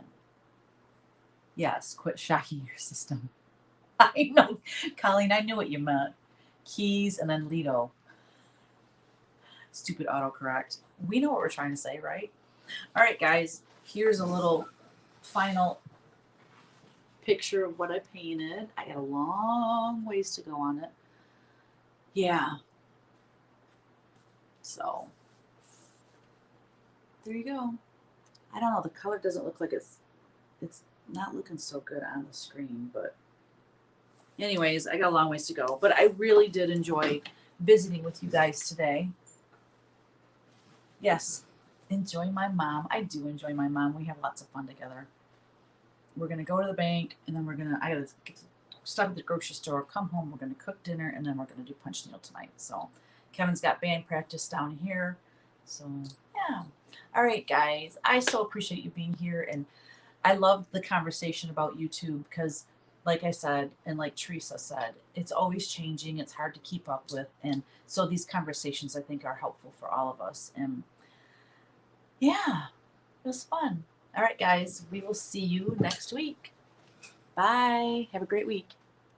Yes, quit shocking your system. I know, Colleen, I knew what you meant. Keys and then Lido. Stupid autocorrect. We know what we're trying to say, right? All right, guys, here's a little final picture of what I painted. I got a long ways to go on it. Yeah. So there you go. I don't know. The color doesn't look like it's not looking so good on the screen, but anyways, I got a long ways to go. But I really did enjoy visiting with you guys today. Yes, enjoy my mom. I do enjoy my mom. We have lots of fun together. We're gonna go to the bank, and then I gotta stop at the grocery store, come home, we're gonna cook dinner, and then we're gonna do punch needle tonight. So Kevin's got band practice down here. So yeah. All right, guys. I so appreciate you being here, and I love the conversation about YouTube because, like I said, and like Teresa said, it's always changing. It's hard to keep up with, and so these conversations I think are helpful for all of us. And yeah, it was fun. All right, guys, we will see you next week. Bye. Have a great week.